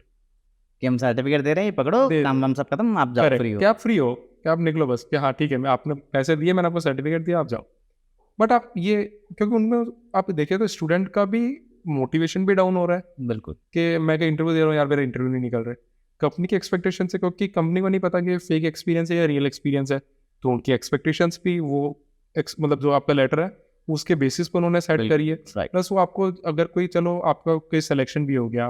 कि हम सर्टिफिकेट दे रहे हैं, ये पकड़ो, दे काम दो। वाम सब खत्म, आप जाओ, फ्री करेक्ट, हो। कि आप फ्री हो, कि आप निकलो बस, कि हाँ ठीक है, मैं आपने पैसे दिए, मैंने आपको सर्टिफिकेट दिया, आप जाओ। बट आप ये, क्योंकि उनमें आप देखिए तो स्टूडेंट का भी मोटिवेशन भी डाउन हो रहा है बिल्कुल। कि मैं कहीं इंटरव्यू दे रहा हूँ, यार मेरा इंटरव्यू नहीं निकल रहा है। कंपनी की एक्सपेक्टेशन से, क्योंकि कंपनी को नहीं पता कि फेक एक्सपीरियंस है या रियल एक्सपीरियंस है, तो उनकी एक्सपेक्टेशंस भी वो मतलब जो आपका लेटर है उसके बेसिस पर उन्होंने सेट करी है। राइट। प्लस वो आपको, अगर कोई, चलो आपका कोई सिलेक्शन भी हो गया,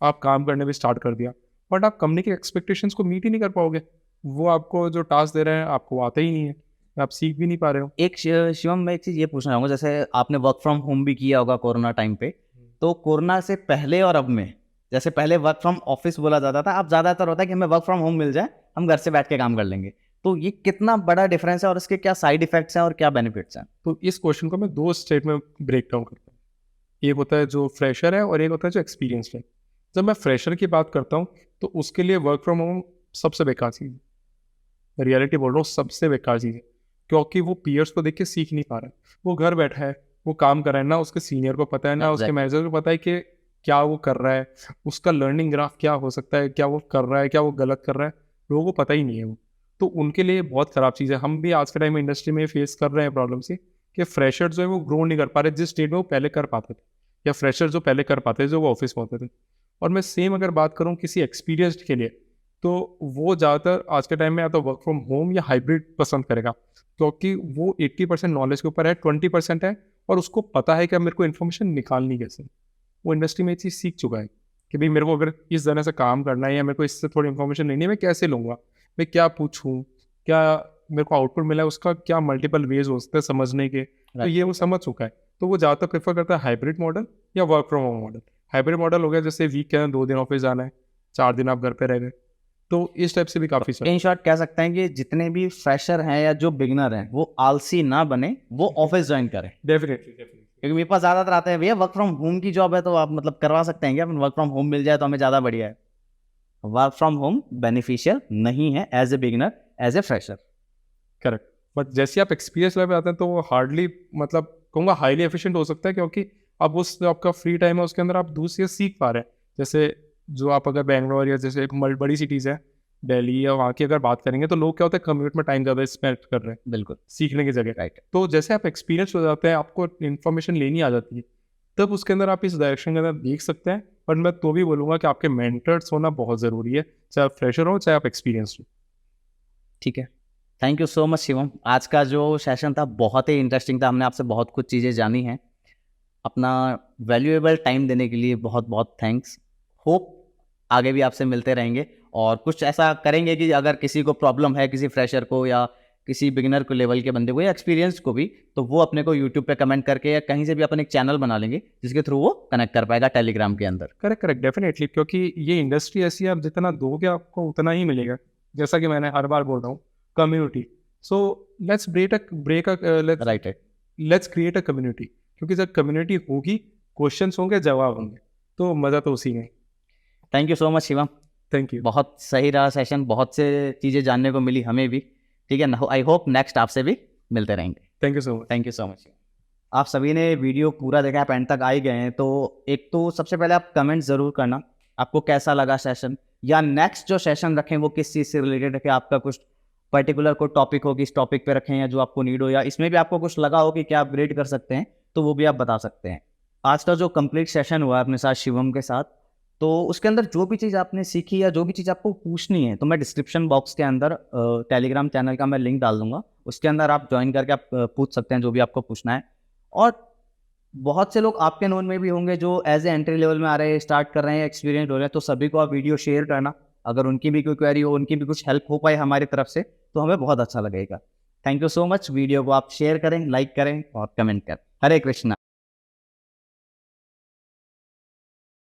आप काम करने भी स्टार्ट कर दिया, बट आप कंपनी की एक्सपेक्टेशंस को मीट ही नहीं कर पाओगे। वो आपको जो टास्क दे रहे हैं आपको आता ही नहीं है, आप सीख भी नहीं पा रहे हो। एक शिवम, मैं एक चीज़ ये पूछना चाहूँगा, जैसे आपने वर्क फ्रॉम होम भी किया होगा कोरोना टाइम पे, तो कोरोना से पहले और अब में, जैसे पहले वर्क फ्रॉम ऑफिस बोला जाता था, अब ज़्यादातर होता है कि हमें वर्क फ्रॉम होम मिल जाए, हम घर से बैठ के काम कर लेंगे, तो ये कितना बड़ा डिफरेंस है और इसके क्या साइड इफेक्ट्स हैं और क्या बेनिफिट्स हैं? तो इस क्वेश्चन को मैं दो स्टेट में ब्रेक डाउन करता हूँ। एक होता है जो फ्रेशर है और एक होता है जो एक्सपीरियंसड है। जब मैं फ्रेशर की बात करता हूँ तो उसके लिए वर्क फ्रॉम होम सबसे बेकार चीज़ है। रियलिटी बोल रहा हूँ, सबसे बेकार चीज़ है, क्योंकि वो पीयर्स को देख के सीख नहीं पा रहा है। वो घर बैठा है, वो काम कर रहा है, ना उसके सीनियर को पता है, ना उसके एग्जैक्टली। मैनेजर को पता है कि क्या वो कर रहा है, उसका लर्निंग ग्राफ क्या हो सकता है, क्या वो कर रहा है, क्या वो गलत कर रहा है, लोगों को पता ही नहीं है वो। तो उनके लिए बहुत ख़राब चीज़ है। हम भी आज के टाइम में इंडस्ट्री में फेस कर रहे हैं प्रॉब्लम से, कि फ्रेशर जो है वो ग्रो नहीं कर पा रहे जिस स्टेट में वो पहले कर पाते थे, या फ्रेशर जो पहले कर पाते थे जो वो ऑफिस में होते थे। और मैं सेम अगर बात करूँ किसी एक्सपीरियंस्ड के लिए, तो वो ज़्यादातर आज के टाइम में या तो वर्क फ्रॉम होम या हाइब्रिड पसंद करेगा, क्योंकि वो 80% नॉलेज के ऊपर है, 20% है, और उसको पता है कि अब मेरे को इन्फॉर्मेशन निकालनी कैसे। वो इंडस्ट्री में ये चीज़ सीख चुका है कि भाई मेरे को अगर इस तरह से काम करना है या मेरे को इससे थोड़ी इन्फॉर्मेशन लेनी है, मैं कैसे लूँगा, मैं क्या पूछूँ, क्या मेरे को आउटपुट मिला है, उसका क्या मल्टीपल वेज हो सकते हैं समझने के। तो ये वो समझ चुका है, तो वो ज़्यादातर प्रेफर करता है हाइब्रिड मॉडल या work from home model. Hybrid model हो गया जैसे वीक के अंदर 2 दिन ऑफिस जाना है, 4 दिन आप घर पे रह गए, तो इस टाइप से भी काफ़ी सर। इन शॉर्ट कह सकते हैं कि जितने भी फ्रेशर हैं या जो बिगनर हैं वो आलसी ना बने, वो ऑफिस ज्वाइन करें, डेफिनेटली डेफिनेटली। क्योंकि मेरे पास ज़्यादातर आते हैं, भैया वर्क फ्रॉम होम की जॉब है तो आप मतलब करवा सकते हैं क्या, वर्क फ्रॉम होम मिल जाए तो हमें ज़्यादा बढ़िया है। वर्क फ्रॉम होम बेनिफिशियल नहीं है as a beginner, as a fresher. Correct. But जैसे आप एक्सपीरियंस लेवल पे आते हैं तो वो हार्डली, मतलब कहूँगा हाईली एफिशिएंट हो सकता है, क्योंकि अब उस जो आपका फ्री टाइम है उसके अंदर आप दूसरी चीज़ सीख पा रहे हैं। जैसे जो आप अगर बैंगलोर या जैसे एक बड़ी सिटीज़ है, दिल्ली या वहाँ की अगर बात करेंगे, तो लोग क्या होता है कम्यूट में टाइम ज़्यादा स्पेंड कर रहे हैं बिल्कुल। सीखने की जगह। राइट। तो जैसे आप एक्सपीरियंस हो जाते हैं, आपको इन्फॉर्मेशन लेनी आ जाती है, तब उसके अंदर आप इस डायरेक्शन के अंदर देख सकते हैं। बट मैं तो भी बोलूँगा कि आपके मेंटर्स होना बहुत ज़रूरी है, चाहे आप फ्रेशर हो चाहे आप एक्सपीरियंस हो। ठीक है। Thank you so much Shivam, आज का जो सेशन था बहुत ही इंटरेस्टिंग था, हमने आपसे बहुत कुछ चीज़ें जानी हैं। अपना वैल्यूएबल टाइम देने के लिए बहुत बहुत थैंक्स। होप आगे भी आपसे मिलते रहेंगे और कुछ ऐसा करेंगे कि अगर किसी को प्रॉब्लम है, किसी फ्रेशर को या किसी बिगिनर को लेवल के बंदे को या एक्सपीरियंस को भी, तो वो अपने को यूट्यूब पे कमेंट करके या कहीं से भी अपन एक चैनल बना लेंगे जिसके थ्रू वो कनेक्ट कर पाएगा टेलीग्राम के अंदर। करेक्ट करेक्ट, डेफिनेटली, क्योंकि ये इंडस्ट्री ऐसी है, आप जितना दोगे आपको उतना ही मिलेगा। जैसा कि मैंने हर बार बोल रहा हूँ, कम्युनिटी। सो लेट्स राइट है। लेट्स क्रिएट अ कम्युनिटी, क्योंकि जब कम्युनिटी होगी, क्वेश्चंस होंगे, जवाब होंगे, तो मज़ा तो उसी में। Thank you so much Shivam, thank you. बहुत सही रहा सेशन, बहुत से चीज़ें जानने को मिली हमें भी। ठीक है ना, आई होप नेक्स्ट आपसे भी मिलते रहेंगे। Thank you so much. Thank you so much. आप सभी ने वीडियो पूरा देखा, आप एंड तक आ ही गए हैं, तो एक तो सबसे पहले आप कमेंट ज़रूर करना आपको कैसा लगा सेशन, या नेक्स्ट जो सेशन रखें वो किस चीज़ से रिलेटेड रखें। आपका कुछ पर्टिकुलर कोई टॉपिक हो कि इस टॉपिक पे रखें, या जो आपको नीड हो, या इसमें भी आपको कुछ लगा हो कि क्या अपग्रेड कर सकते हैं, तो वो भी आप बता सकते हैं। आज का जो कंप्लीट सेशन हुआ अपने साथ शिवम के साथ, तो उसके अंदर जो भी चीज़ आपने सीखी या जो भी चीज़ आपको पूछनी है, तो मैं डिस्क्रिप्शन बॉक्स के अंदर टेलीग्राम चैनल का मैं लिंक डाल दूंगा, उसके अंदर आप ज्वाइन करके आप पूछ सकते हैं जो भी आपको पूछना है। और बहुत से लोग आपके नोन में भी होंगे जो एज ए एंट्री लेवल में आ रहे हैं, स्टार्ट कर रहे हैं, एक्सपीरियंस हो रहे हैं, तो सभी को आप वीडियो शेयर करना। अगर उनकी भी कोई क्वेरी हो, उनकी भी कुछ हेल्प हो पाए हमारी तरफ से, तो हमें बहुत अच्छा लगेगा। Thank you so much. Video को आप शेयर करें, लाइक करें और कमेंट करें। हरे कृष्णा।